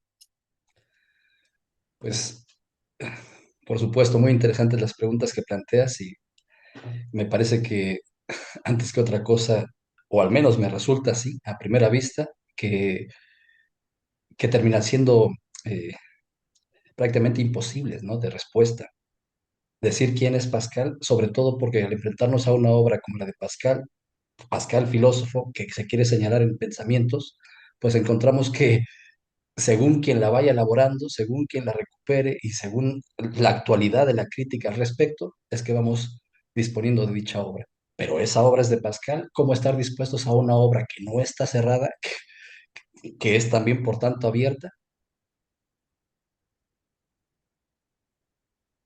Pues, por supuesto, muy interesantes las preguntas que planteas y me parece que antes que otra cosa, o al menos me resulta así, a primera vista, que terminan siendo eh, prácticamente imposibles, ¿no? De respuesta. Decir quién es Pascal, sobre todo porque al enfrentarnos a una obra como la de Pascal, Pascal filósofo, que se quiere señalar en pensamientos, pues encontramos que según quien la vaya elaborando, según quien la recupere y según la actualidad de la crítica al respecto, es que vamos disponiendo de dicha obra. Pero esa obra es de Pascal, ¿cómo estar dispuestos a una obra que no está cerrada, que es también por tanto abierta?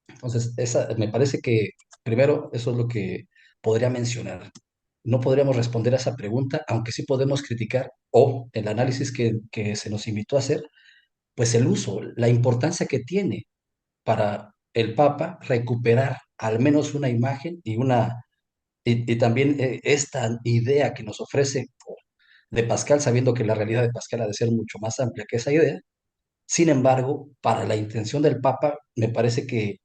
Entonces, me parece que primero eso es lo que podría mencionar. No podríamos responder a esa pregunta, aunque sí podemos criticar o el análisis que se nos invitó a hacer, pues el uso, la importancia que tiene para el Papa recuperar al menos una imagen y también esta idea que nos ofrece de Pascal, sabiendo que la realidad de Pascal ha de ser mucho más amplia que esa idea. Sin embargo, para la intención del Papa, me parece que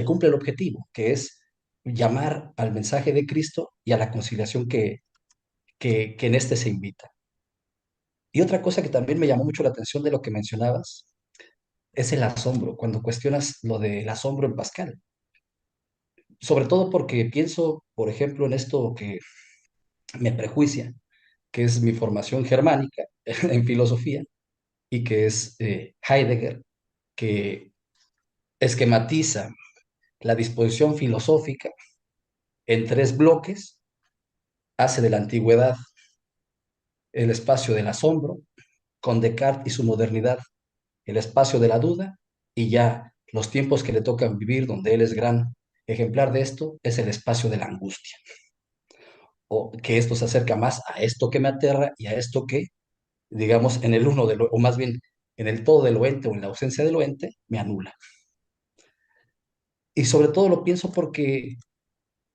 cumple el objetivo, que es llamar al mensaje de Cristo y a la conciliación que en este se invita. Y otra cosa que también me llamó mucho la atención de lo que mencionabas es el asombro, cuando cuestionas lo del asombro en Pascal. sobre todo porque pienso, por ejemplo, en esto que me prejuicia, que es mi formación germánica en filosofía, y que es Heidegger, que esquematiza la disposición filosófica en tres bloques, hace de la antigüedad el espacio del asombro, con Descartes y su modernidad, el espacio de la duda, y ya los tiempos que le tocan vivir, donde él es gran ejemplar de esto, es el espacio de la angustia, o que esto se acerca más a esto que me aterra y a esto que, digamos, en el uno de lo, o más bien en el todo de lo ente o en la ausencia de lo ente, me anula. Y sobre todo lo pienso porque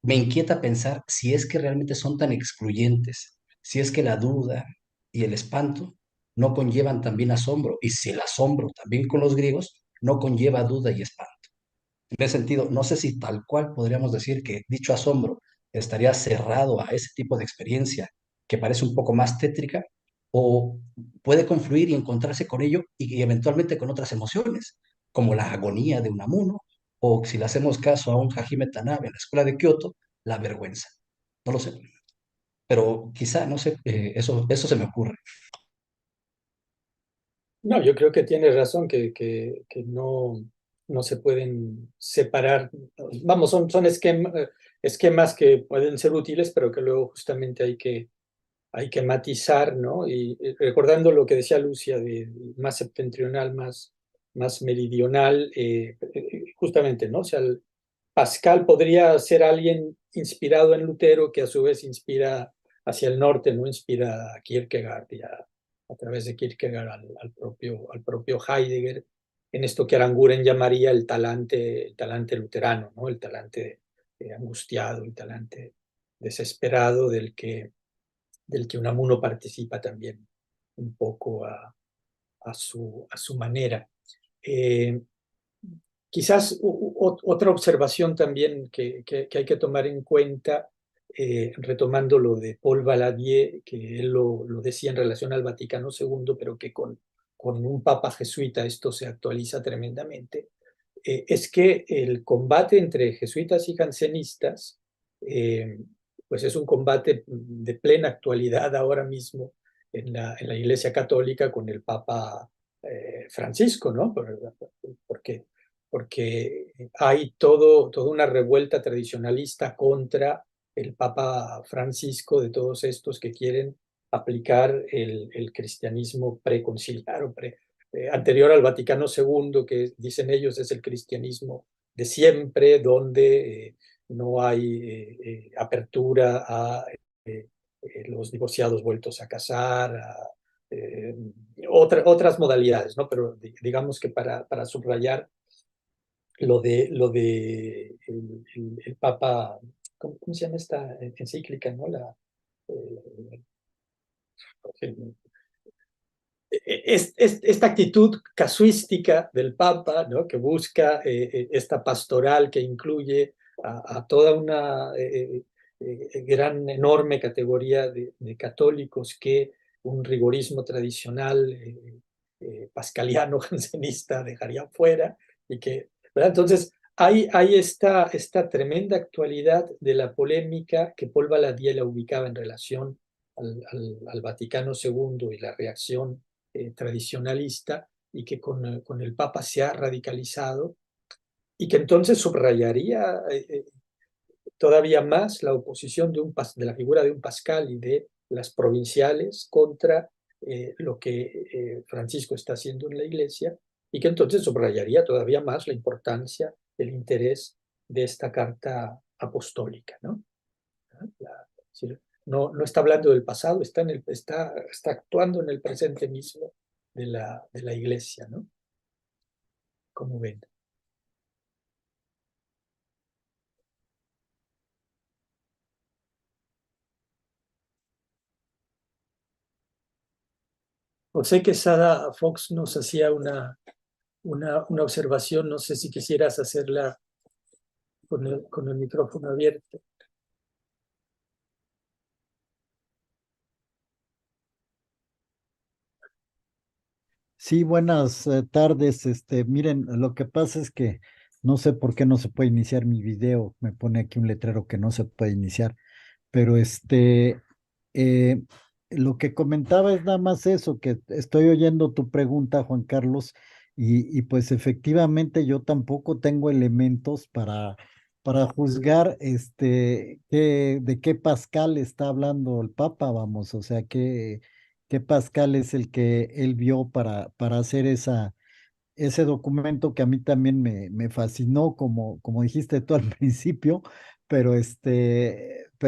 me inquieta pensar si es que realmente son tan excluyentes, si es que la duda y el espanto no conllevan también asombro, y si el asombro también con los griegos no conlleva duda y espanto. En ese sentido, no sé si tal cual podríamos decir que dicho asombro estaría cerrado a ese tipo de experiencia que parece un poco más tétrica, o puede confluir y encontrarse con ello y eventualmente con otras emociones, como la agonía de Unamuno, o si le hacemos caso a un Hajime Tanabe en la escuela de Kioto, la vergüenza. No lo sé, pero quizá, no sé, eso se me ocurre. No, yo creo que tienes razón, que no se pueden separar. Vamos, son esquemas que pueden ser útiles, pero que luego justamente hay que matizar, ¿no? Y recordando lo que decía Lucia, de más septentrional, más meridional, justamente, ¿no? O sea, Pascal podría ser alguien inspirado en Lutero que a su vez inspira hacia el norte, ¿no? Inspira a Kierkegaard y a través de Kierkegaard al propio Heidegger, en esto que Aranguren llamaría el talante luterano, ¿no? El talante angustiado, el talante desesperado del que Unamuno participa también un poco a su manera. Eh, Quizás otra observación también que hay que tomar en cuenta, retomando lo de Paul Valadier, que él lo decía en relación al Vaticano II, pero que con un papa jesuita esto se actualiza tremendamente, es que el combate entre jesuitas y jansenistas, eh, pues es un combate de plena actualidad ahora mismo en la Iglesia Católica con el Papa Francisco, ¿no? Porque porque hay toda una revuelta tradicionalista contra el Papa Francisco, de todos estos que quieren aplicar el cristianismo preconciliar o anterior al Vaticano II, que dicen ellos es el cristianismo de siempre, donde no hay apertura a los divorciados vueltos a casar, eh, otras modalidades, ¿no? Pero digamos que para subrayar el Papa, ¿cómo se llama esta encíclica, no? Eh, esta actitud casuística del Papa, ¿no? Que busca esta pastoral que incluye a toda una gran, enorme categoría de católicos que un rigorismo tradicional pascaliano, jansenista dejaría fuera, y que, ¿verdad? Entonces, hay esta tremenda actualidad de la polémica que Paul Valadier la ubicaba en relación al Vaticano II y la reacción tradicionalista, y que con el Papa se ha radicalizado, y que entonces subrayaría todavía más la oposición de la figura de un Pascal y de las provinciales contra lo que Francisco está haciendo en la Iglesia, y que entonces subrayaría todavía más la importancia, el interés de esta carta apostólica, ¿no? No está hablando del pasado, está actuando en el presente mismo de la Iglesia, ¿no? Como ven. José Quesada Fox nos hacía una observación, no sé si quisieras hacerla con el micrófono abierto. Sí, buenas tardes. Miren, lo que pasa es que No sé por qué no se puede iniciar mi video. Me pone aquí un letrero que no se puede iniciar. Pero eh, lo que comentaba es nada más eso, que estoy oyendo tu pregunta, Juan Carlos, y pues efectivamente yo tampoco tengo elementos para juzgar de qué Pascal está hablando el Papa, vamos, o sea, qué Pascal es el que él vio para hacer ese documento que a mí también me fascinó, como dijiste tú al principio, pero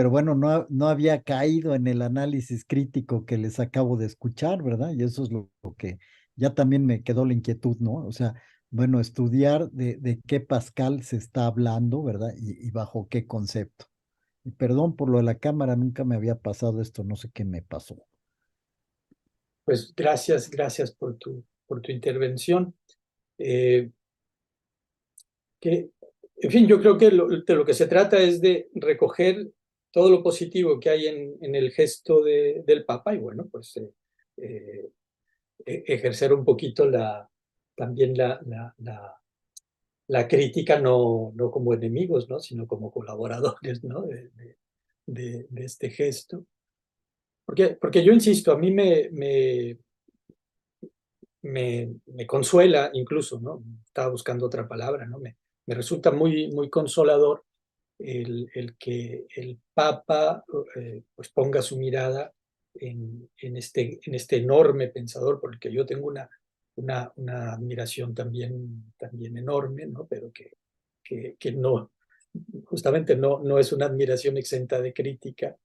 bueno, no había caído en el análisis crítico que les acabo de escuchar, ¿verdad? Y eso es lo que ya también me quedó la inquietud, ¿no? O sea, bueno, estudiar de qué Pascal se está hablando, ¿verdad? Y bajo qué concepto. Y perdón por lo de la cámara, nunca me había pasado esto, no sé qué me pasó. Pues gracias por tu intervención. Eh, que, en fin, yo creo que de lo que se trata es de recoger todo lo positivo que hay en el gesto del Papa y bueno, pues eh, ejercer un poquito también la crítica, no como enemigos, ¿no? Sino como colaboradores, ¿no? De este gesto. Porque yo insisto, a mí me consuela incluso, ¿no? Estaba buscando otra palabra, ¿no? Me resulta muy consolador el que el Papa pues ponga su mirada en este enorme pensador, por el que yo tengo una admiración también enorme, ¿no? Pero que no, justamente no es una admiración exenta de crítica,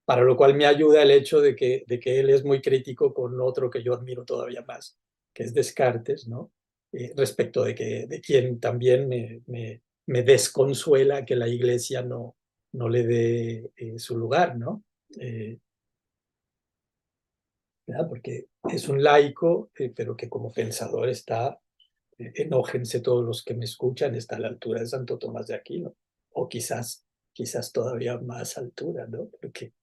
para lo cual me ayuda el hecho de que él es muy crítico con otro que yo admiro todavía más, que es Descartes, ¿no? Respecto de quien también me desconsuela que la Iglesia no le dé su lugar, ¿no? Eh, ¿Verdad? Porque es un laico, pero que como pensador está, enójense todos los que me escuchan, está a la altura de Santo Tomás de Aquino, o quizás todavía más altura, ¿no? Porque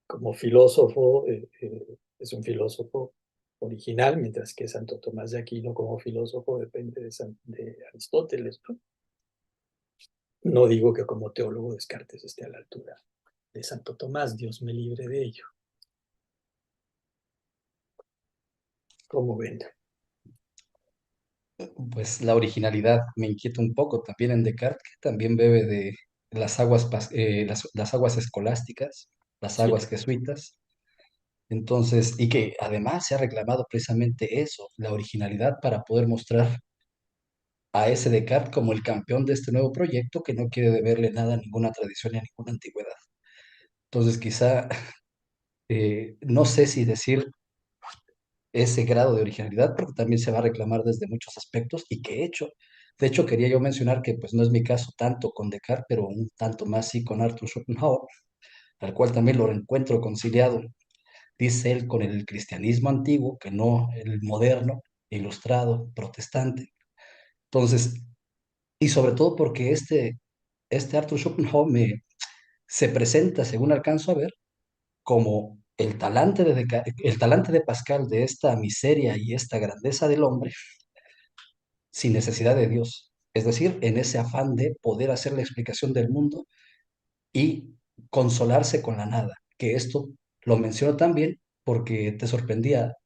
como filósofo, es un filósofo original, mientras que Santo Tomás de Aquino como filósofo depende de Aristóteles, ¿no? No digo que como teólogo Descartes esté a la altura de Santo Tomás, Dios me libre de ello. ¿Cómo ven? Pues la originalidad me inquieta un poco también en Descartes, que también bebe de las aguas escolásticas, las Sí, aguas jesuitas. Entonces, y que además se ha reclamado precisamente eso, la originalidad para poder mostrar a ese Descartes como el campeón de este nuevo proyecto que no quiere deberle nada a ninguna tradición ni a ninguna antigüedad. Entonces, quizá, no sé si decir ese grado de originalidad, porque también se va a reclamar desde muchos aspectos y que he hecho. De hecho, quería yo mencionar que pues no es mi caso tanto con Descartes, pero un tanto más sí con Arthur Schopenhauer, al cual también lo encuentro conciliado, dice él, con el cristianismo antiguo, que no el moderno, ilustrado, protestante. Entonces, y sobre todo porque este Arthur Schopenhauer se presenta, según alcanzo a ver, como el talante de Pascal de esta miseria y esta grandeza del hombre sin necesidad de Dios. Es decir, en ese afán de poder hacer la explicación del mundo y consolarse con la nada. Que esto lo menciono también porque te sorprendía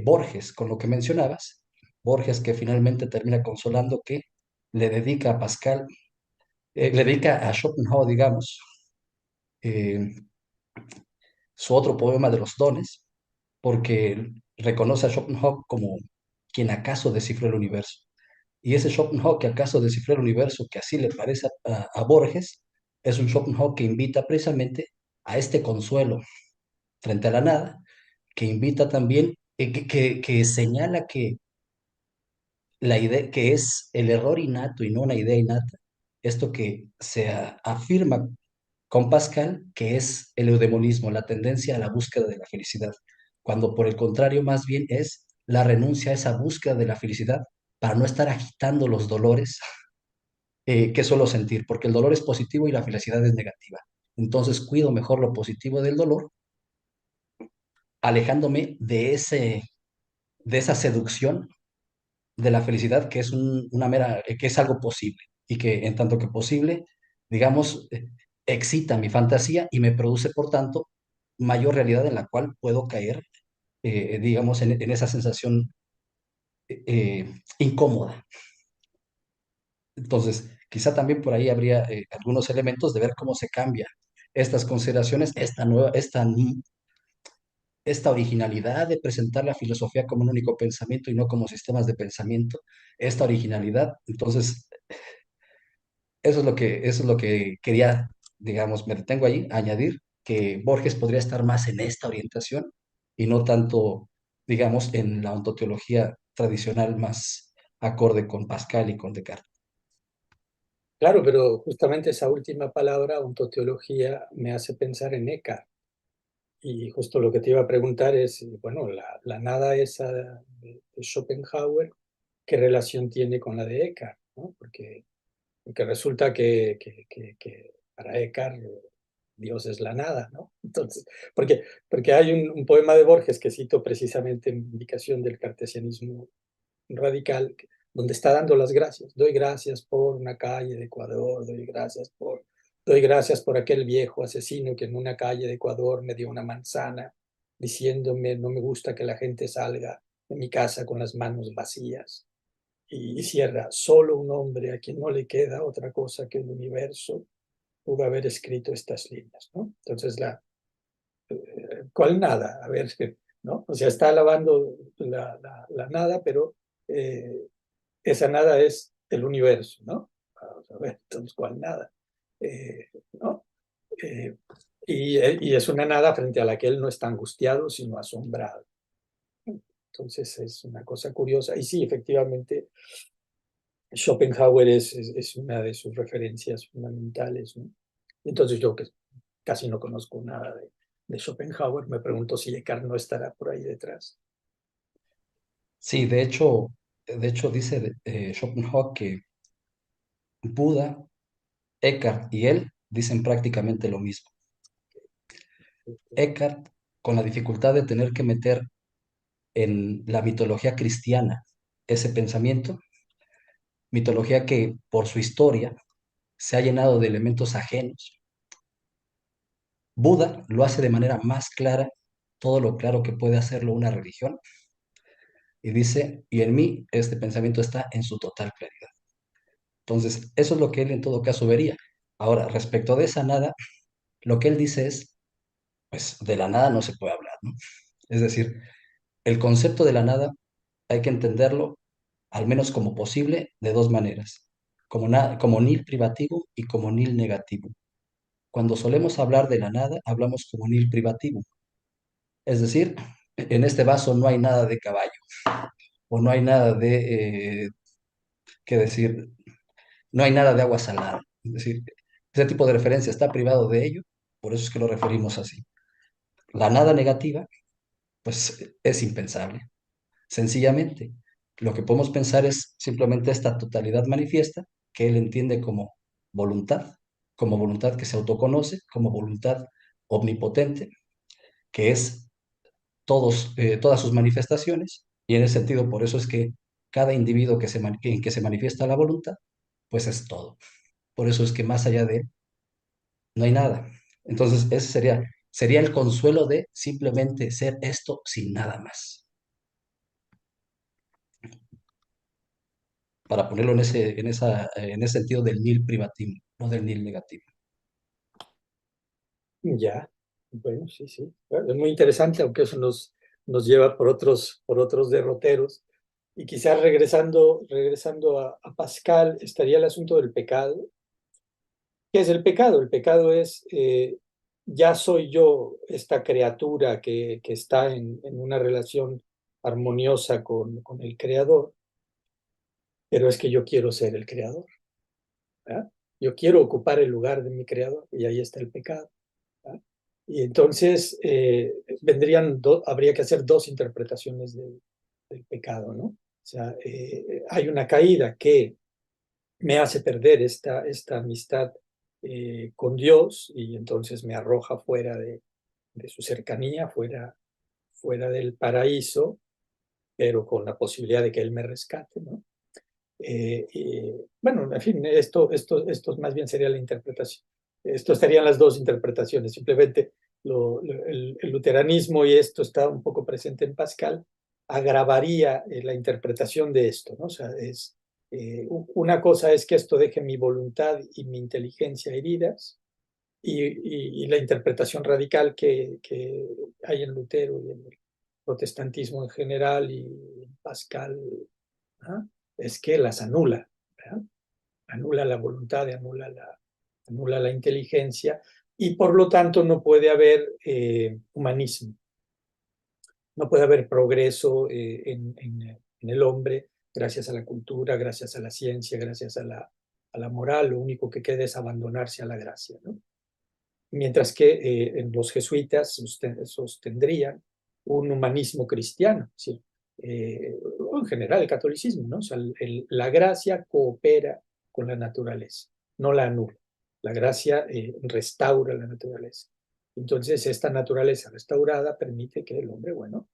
Borges con lo que mencionabas. Borges que finalmente termina consolando que le dedica a Pascal, le dedica a Schopenhauer, digamos, eh, su otro poema de los dones, porque reconoce a Schopenhauer como quien acaso descifró el universo. Y ese Schopenhauer que acaso descifró el universo, que así le parece a Borges, es un Schopenhauer que invita precisamente a este consuelo frente a la nada, que invita también, que señala que la idea, que es el error innato y no una idea innata, esto que se afirma con Pascal, que es el eudemonismo, la tendencia a la búsqueda de la felicidad, cuando por el contrario más bien es la renuncia a esa búsqueda de la felicidad para no estar agitando los dolores que suelo sentir, porque el dolor es positivo y la felicidad es negativa. Entonces cuido mejor lo positivo del dolor, alejándome de esa seducción de la felicidad que es una mera, que es algo posible y que en tanto que posible, digamos, excita mi fantasía y me produce, por tanto, mayor realidad en la cual puedo caer, digamos, en esa sensación incómoda. Entonces, quizá también por ahí habría algunos elementos de ver cómo se cambia estas consideraciones, esta originalidad de presentar la filosofía como un único pensamiento y no como sistemas de pensamiento, esta originalidad. Entonces, eso es lo que quería, digamos, me detengo ahí, añadir que Borges podría estar más en esta orientación y no tanto, digamos, en la ontoteología tradicional más acorde con Pascal y con Descartes. Claro, pero justamente esa última palabra, ontoteología, me hace pensar en Eckhart. Y justo lo que te iba a preguntar es, bueno, la nada esa de Schopenhauer, ¿qué relación tiene con la de Eckhart? ¿No? Porque resulta que para Eckhart Dios es la nada, ¿no? Entonces, porque hay un poema de Borges que cito precisamente en indicación del cartesianismo radical, donde está dando las gracias. Doy gracias por una calle de Ecuador, doy gracias por aquel viejo asesino que en una calle de Ecuador me dio una manzana, diciéndome, no me gusta que la gente salga de mi casa con las manos vacías. Y cierra, solo un hombre a quien no le queda otra cosa que el universo pudo haber escrito estas líneas, ¿no? Entonces, ¿cuál nada? A ver, ¿no? O sea, está alabando la nada, pero esa nada es el universo, ¿no? Vamos a ver, entonces, ¿cuál nada? ¿No? Eh, y es una nada frente a la que él no está angustiado, sino asombrado. Entonces es una cosa curiosa. Y sí, efectivamente, Schopenhauer es una de sus referencias fundamentales, ¿no? Entonces yo que casi no conozco nada de Schopenhauer, me pregunto si Descartes no estará por ahí detrás. Sí, de hecho dice Schopenhauer que Buda, Eckhart y él dicen prácticamente lo mismo. Eckhart, con la dificultad de tener que meter en la mitología cristiana ese pensamiento, mitología que por su historia se ha llenado de elementos ajenos. Buda lo hace de manera más clara, todo lo claro que puede hacerlo una religión, y dice, y en mí este pensamiento está en su total claridad. Entonces, eso es lo que él en todo caso vería. Ahora, respecto de esa nada, lo que él dice es, pues de la nada no se puede hablar, ¿no? Es decir, el concepto de la nada hay que entenderlo, al menos como posible, de dos maneras, como nil privativo y como nil negativo. Cuando solemos hablar de la nada, hablamos como nil privativo. Es decir, en este vaso no hay nada de caballo, o no hay nada de, qué decir, no hay nada de agua salada. Es decir, ese tipo de referencia está privado de ello, por eso es que lo referimos así. La nada negativa, pues es impensable. Sencillamente, lo que podemos pensar es simplemente esta totalidad manifiesta que él entiende como voluntad que se autoconoce, como voluntad omnipotente, que es todas sus manifestaciones, y en ese sentido, por eso es que cada individuo en que se manifiesta la voluntad, pues es todo. Por eso es que más allá de él no hay nada. Entonces, ese sería el consuelo de simplemente ser esto sin nada más. Para ponerlo en ese sentido del nil privativo, no del nil negativo. Ya, bueno, sí, sí. Bueno, es muy interesante, aunque eso nos lleva por otros derroteros. Y quizás regresando a Pascal, estaría el asunto del pecado. ¿Qué es el pecado? El pecado es, ya soy yo esta criatura que está en una relación armoniosa con el creador, pero es que yo quiero ser el creador, ¿verdad? Yo quiero ocupar el lugar de mi creador y ahí está el pecado, ¿verdad? Y entonces habría que hacer dos interpretaciones del pecado, ¿no? O sea, hay una caída que me hace perder esta amistad con Dios y entonces me arroja fuera de su cercanía, fuera del paraíso, pero con la posibilidad de que Él me rescate, ¿no? Bueno, en fin, esto más bien sería la interpretación. Esto estarían las dos interpretaciones. Simplemente el luteranismo, y esto está un poco presente en Pascal, agravaría la interpretación de esto, ¿no? O sea, una cosa es que esto deje mi voluntad y mi inteligencia heridas, y la interpretación radical que hay en Lutero y en el protestantismo en general y en Pascal, ¿ah? Es que las anula, ¿verdad? Anula la voluntad, anula la inteligencia, y por lo tanto no puede haber humanismo, no puede haber progreso en el hombre gracias a la cultura, gracias a la ciencia, gracias a la moral. Lo único que queda es abandonarse a la gracia, ¿no? Mientras que en los jesuitas sostendrían un humanismo cristiano, ¿sí? O en general el catolicismo, ¿no? O sea, la gracia coopera con la naturaleza, no la anula. La gracia restaura la naturaleza. Entonces, esta naturaleza restaurada permite que el hombre, bueno,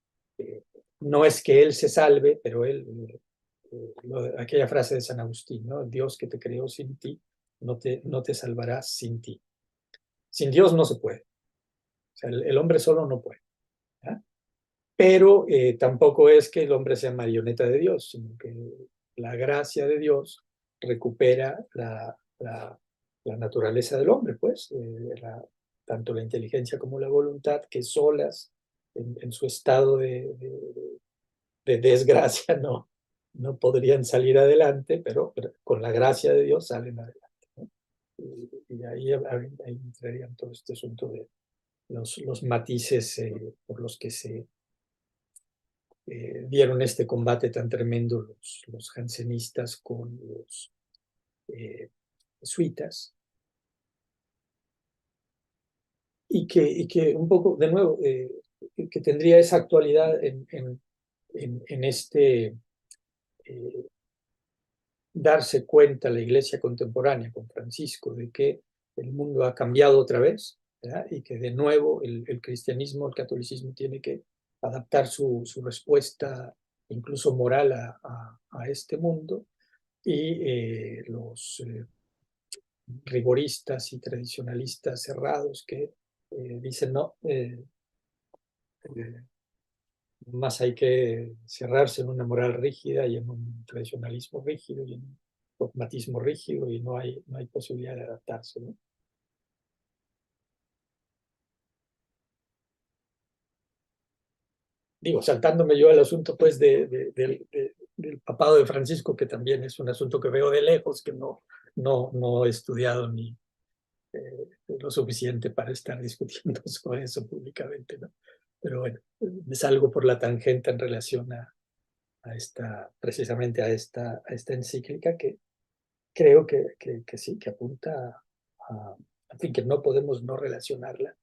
no es que él se salve, pero él, aquella frase de San Agustín, ¿no? Dios que te creó sin ti, no te salvará sin ti. Sin Dios no se puede. O sea, el hombre solo no puede. ¿Ya? Pero tampoco es que el hombre sea marioneta de Dios, sino que la gracia de Dios recupera la naturaleza del hombre, pues, tanto la inteligencia como la voluntad, que solas, en su estado de desgracia, no podrían salir adelante, pero con la gracia de Dios salen adelante, ¿no? Y ahí entrarían todo este asunto de los matices por los que se dieron este combate tan tremendo los jansenistas con los jesuitas, y que un poco, de nuevo, que tendría esa actualidad en este darse cuenta la iglesia contemporánea con Francisco de que el mundo ha cambiado otra vez, ¿verdad? Y que de nuevo el cristianismo, el catolicismo tiene que adaptar su respuesta, incluso moral, a este mundo, y los rigoristas y tradicionalistas cerrados que dicen no, más hay que cerrarse en una moral rígida y en un tradicionalismo rígido y en un dogmatismo rígido, y no hay posibilidad de adaptarse, ¿no? Digo, saltándome yo al asunto pues del papado de Francisco, que también es un asunto que veo de lejos, que no he estudiado ni lo suficiente para estar discutiendo sobre eso públicamente, ¿no? Pero bueno, me salgo por la tangente en relación precisamente a esta encíclica, que creo que sí, que apunta en fin, que no podemos no relacionarla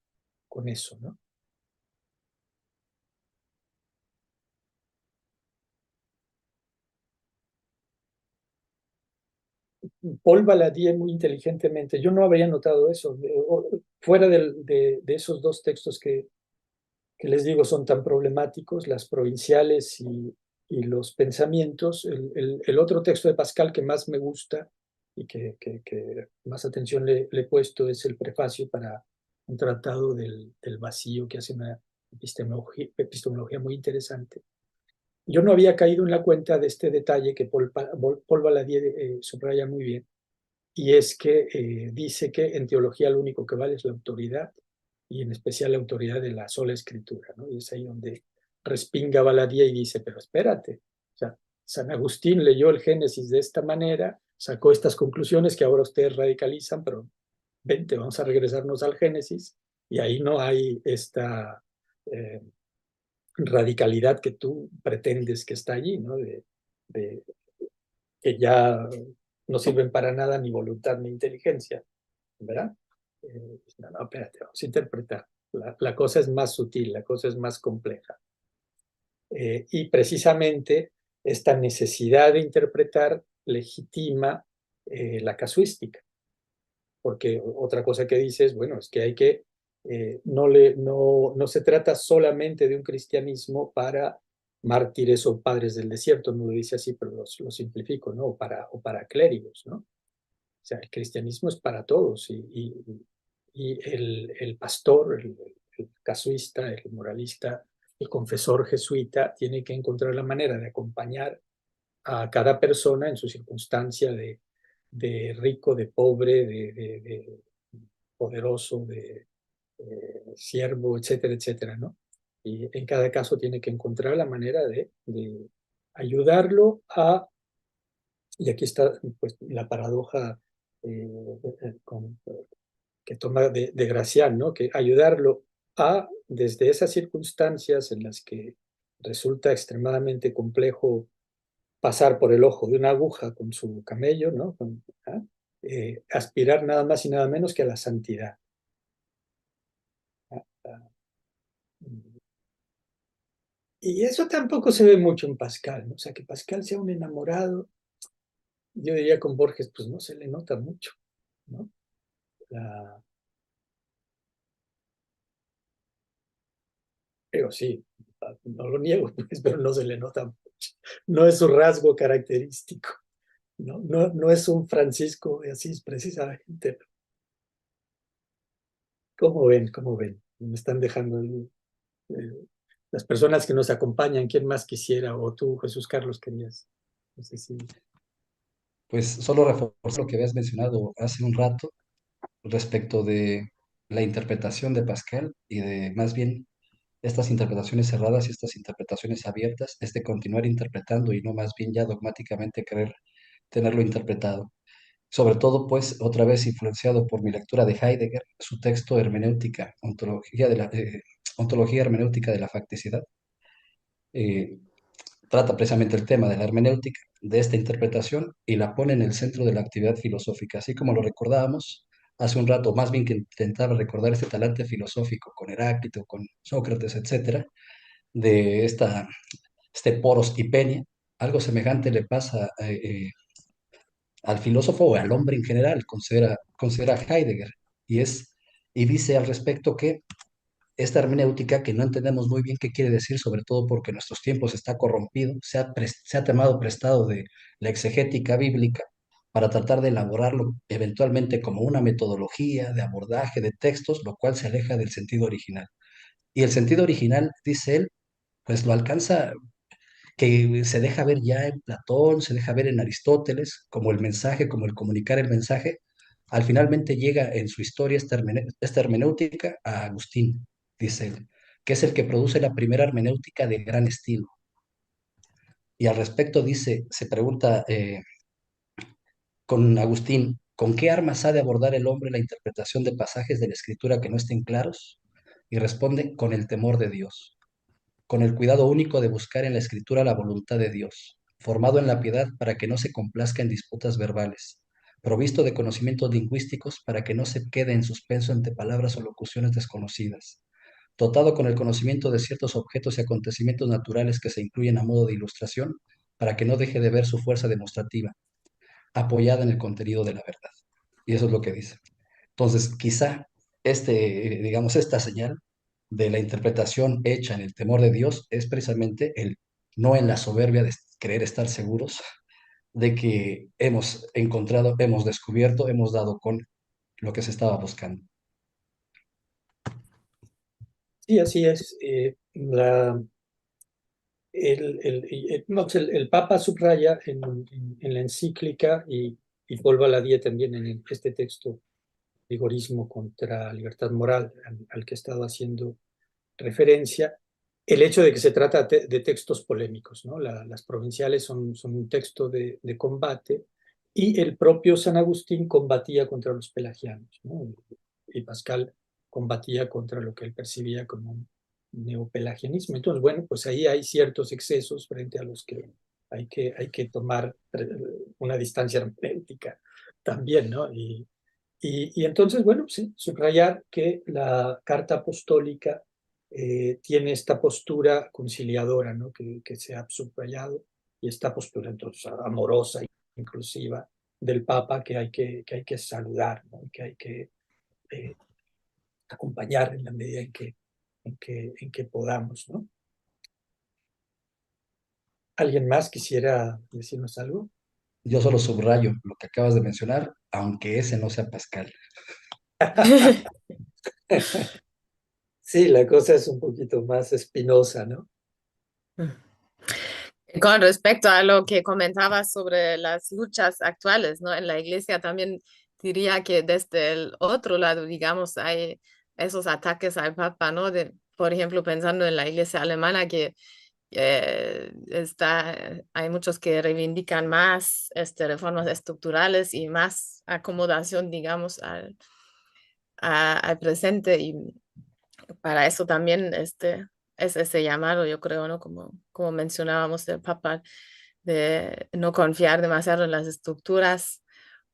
con eso, ¿no? Paul Valadier muy inteligentemente, yo no habría notado eso, fuera de esos dos textos que les digo son tan problemáticos, las provinciales y los pensamientos. El otro texto de Pascal que más me gusta y que más atención le he puesto es el prefacio para un tratado del vacío, que hace una epistemología muy interesante. Yo no había caído en la cuenta de este detalle que Paul Valadier subraya muy bien, y es que dice que en teología lo único que vale es la autoridad, y en especial la autoridad de la sola escritura, ¿no? Y es ahí donde respinga Valadier y dice, pero espérate, o sea, San Agustín leyó el Génesis de esta manera, sacó estas conclusiones que ahora ustedes radicalizan, pero vente, vamos a regresarnos al Génesis, y ahí no hay esta eh, radicalidad que tú pretendes que está allí, ¿no? De que ya no sirven para nada ni voluntad ni inteligencia, ¿verdad? No, espérate, vamos a interpretar. La cosa es más sutil, la cosa es más compleja. Y precisamente esta necesidad de interpretar legitima la casuística, porque otra cosa que dice es, bueno, es que hay que, no se trata solamente de un cristianismo para mártires o padres del desierto, no lo dice así, pero lo simplifico, ¿no? O para clérigos, ¿no? O sea, el cristianismo es para todos y el pastor, el casuista, el moralista, el confesor jesuita tiene que encontrar la manera de acompañar a cada persona en su circunstancia de rico, de pobre, de poderoso, de siervo, etcétera, etcétera, ¿no? Y en cada caso tiene que encontrar la manera de ayudarlo a, y aquí está pues, la paradoja con, que toma de Gracián, ¿no? Que ayudarlo a, desde esas circunstancias en las que resulta extremadamente complejo pasar por el ojo de una aguja con su camello, ¿no? ¿Ah? Aspirar nada más y nada menos que a la santidad. ¿Ah? Y eso tampoco se ve mucho en Pascal, ¿no? O sea, que Pascal sea un enamorado, yo diría con Borges, pues no se le nota mucho, ¿no? La, pero sí, no lo niego, pues, pero no se le nota mucho. No es su rasgo característico, ¿no? No es un Francisco de Asís precisamente. ¿Cómo ven? ¿Cómo ven? Me están dejando las personas que nos acompañan, ¿quién más quisiera? O tú, Jesús Carlos, querías. No sé si... Pues solo reforzar lo que habías mencionado hace un rato respecto de la interpretación de Pascal y de más bien estas interpretaciones cerradas y estas interpretaciones abiertas, es de continuar interpretando y no más bien ya dogmáticamente querer tenerlo interpretado. Sobre todo, pues, otra vez influenciado por mi lectura de Heidegger, su texto Hermenéutica, Ontología Hermenéutica de la Facticidad, eh, trata precisamente el tema de la hermenéutica, de esta interpretación, y la pone en el centro de la actividad filosófica, así como lo recordábamos hace un rato, más bien que intentaba recordar este talante filosófico con Heráclito, con Sócrates, etcétera, de este poros y penia, algo semejante le pasa al filósofo o al hombre en general, considera Heidegger, y, y dice al respecto que esta hermenéutica, que no entendemos muy bien qué quiere decir, sobre todo porque en nuestros tiempos está corrompido, se ha tomado prestado de la exegética bíblica para tratar de elaborarlo eventualmente como una metodología de abordaje de textos, lo cual se aleja del sentido original. Y el sentido original, dice él, pues lo alcanza, que se deja ver ya en Platón, se deja ver en Aristóteles, como el mensaje, como el comunicar el mensaje. Al finalmente llega en su historia esta hermenéutica a Agustín, dice él, que es el que produce la primera hermenéutica de gran estilo. Y al respecto dice, se pregunta con Agustín, ¿con qué armas ha de abordar el hombre la interpretación de pasajes de la escritura que no estén claros? Y responde, con el temor de Dios, con el cuidado único de buscar en la escritura la voluntad de Dios, formado en la piedad para que no se complazca en disputas verbales, provisto de conocimientos lingüísticos para que no se quede en suspenso ante palabras o locuciones desconocidas, dotado con el conocimiento de ciertos objetos y acontecimientos naturales que se incluyen a modo de ilustración para que no deje de ver su fuerza demostrativa, apoyada en el contenido de la verdad. Y eso es lo que dice. Entonces, quizá digamos, esta señal de la interpretación hecha en el temor de Dios es precisamente el no en la soberbia de creer estar seguros de que hemos encontrado, hemos descubierto, hemos dado con lo que se estaba buscando. Sí, así es. No, pues el Papa subraya en la encíclica y Paul Valadier también en este texto, Rigorismo contra libertad moral, al que he estado haciendo referencia, el hecho de que se trata de textos polémicos, ¿no? Las provinciales son un texto de combate y el propio San Agustín combatía contra los pelagianos, ¿no? Y Pascal combatía contra lo que él percibía como un neopelagianismo. Entonces, bueno, pues ahí hay ciertos excesos frente a los que hay que tomar una distancia hermenéutica también, ¿no? Y entonces, bueno, sí, subrayar que la carta apostólica tiene esta postura conciliadora, ¿no? Que se ha subrayado, y esta postura entonces amorosa, inclusiva del Papa que hay que saludar, ¿no? Que hay que eh, acompañar en la medida en que podamos, ¿no? ¿Alguien más quisiera decirnos algo? Yo solo subrayo lo que acabas de mencionar, aunque ese no sea Pascal. Sí, la cosa es un poquito más espinosa, ¿no? Con respecto a lo que comentabas sobre las luchas actuales, ¿no? En la iglesia también diría que desde el otro lado, digamos, hay esos ataques al Papa, ¿no? Por ejemplo, pensando en la iglesia alemana, que hay muchos que reivindican más reformas estructurales y más acomodación, digamos, al presente, y para eso también es ese llamado, yo creo, ¿no? Como mencionábamos del Papa, de no confiar demasiado en las estructuras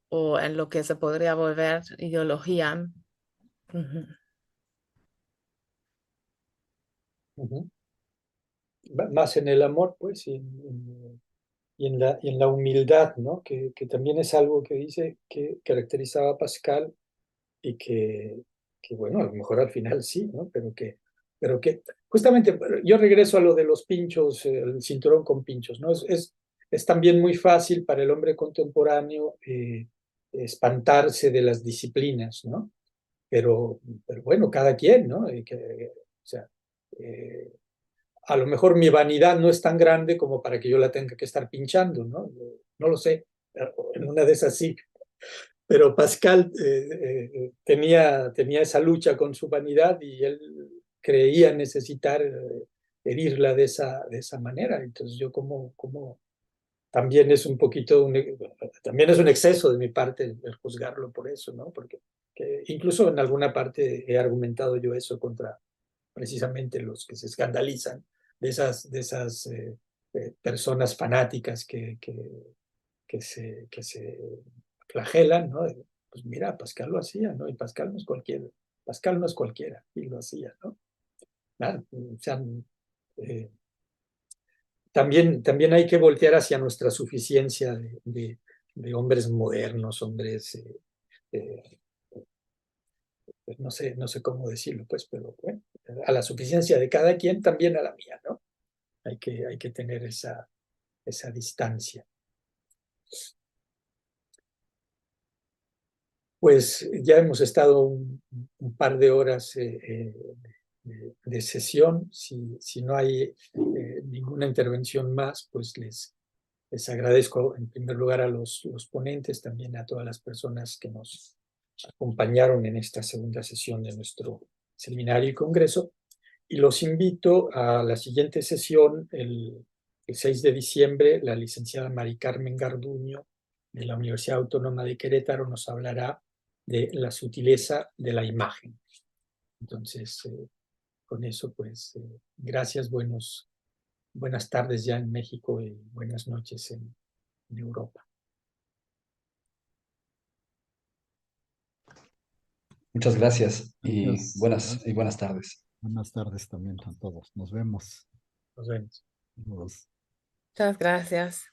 o en lo que se podría volver ideología. Ujú. Ujú. Más en el amor, pues, y en la humildad, ¿no? Que también es algo que dice que caracterizaba a Pascal y que, bueno, a lo mejor al final sí, ¿no? Pero que justamente yo regreso a lo de los pinchos, el cinturón con pinchos, ¿no? Es también muy fácil para el hombre contemporáneo espantarse de las disciplinas, ¿no? Pero bueno, cada quien, ¿no? O sea, eh, a lo mejor mi vanidad no es tan grande como para que yo la tenga que estar pinchando, ¿no? No lo sé, en una de esas sí. Pero Pascal tenía esa lucha con su vanidad y él creía necesitar herirla de esa manera. Entonces yo como también es un poquito, también es un exceso de mi parte el juzgarlo por eso, ¿no? Porque incluso en alguna parte he argumentado yo eso contra precisamente los que se escandalizan de esas personas fanáticas que se flagelan, ¿no? Pues mira, Pascal lo hacía, ¿no? Y Pascal no es cualquiera, Pascal no es cualquiera, y lo hacía, ¿no? Nada, o sea, eh, también hay que voltear hacia nuestra suficiencia de hombres modernos, hombres, eh, pues no sé cómo decirlo, pues, pero bueno, a la suficiencia de cada quien, también a la mía, ¿no? Hay que tener esa distancia. Pues ya hemos estado un par de horas de sesión. Si no hay ninguna intervención más, pues les agradezco en primer lugar a los ponentes, también a todas las personas que nos acompañaron en esta segunda sesión de nuestro seminario y congreso. Y los invito a la siguiente sesión, el 6 de diciembre. La licenciada Mari Carmen Garduño, de la Universidad Autónoma de Querétaro, nos hablará de la sutileza de la imagen. Entonces, con eso, pues, gracias, buenas tardes ya en México y buenas noches en Europa. Muchas gracias y Gracias. buenas tardes. Buenas tardes también a todos. Nos vemos. Nos vemos. Nos- Muchas gracias.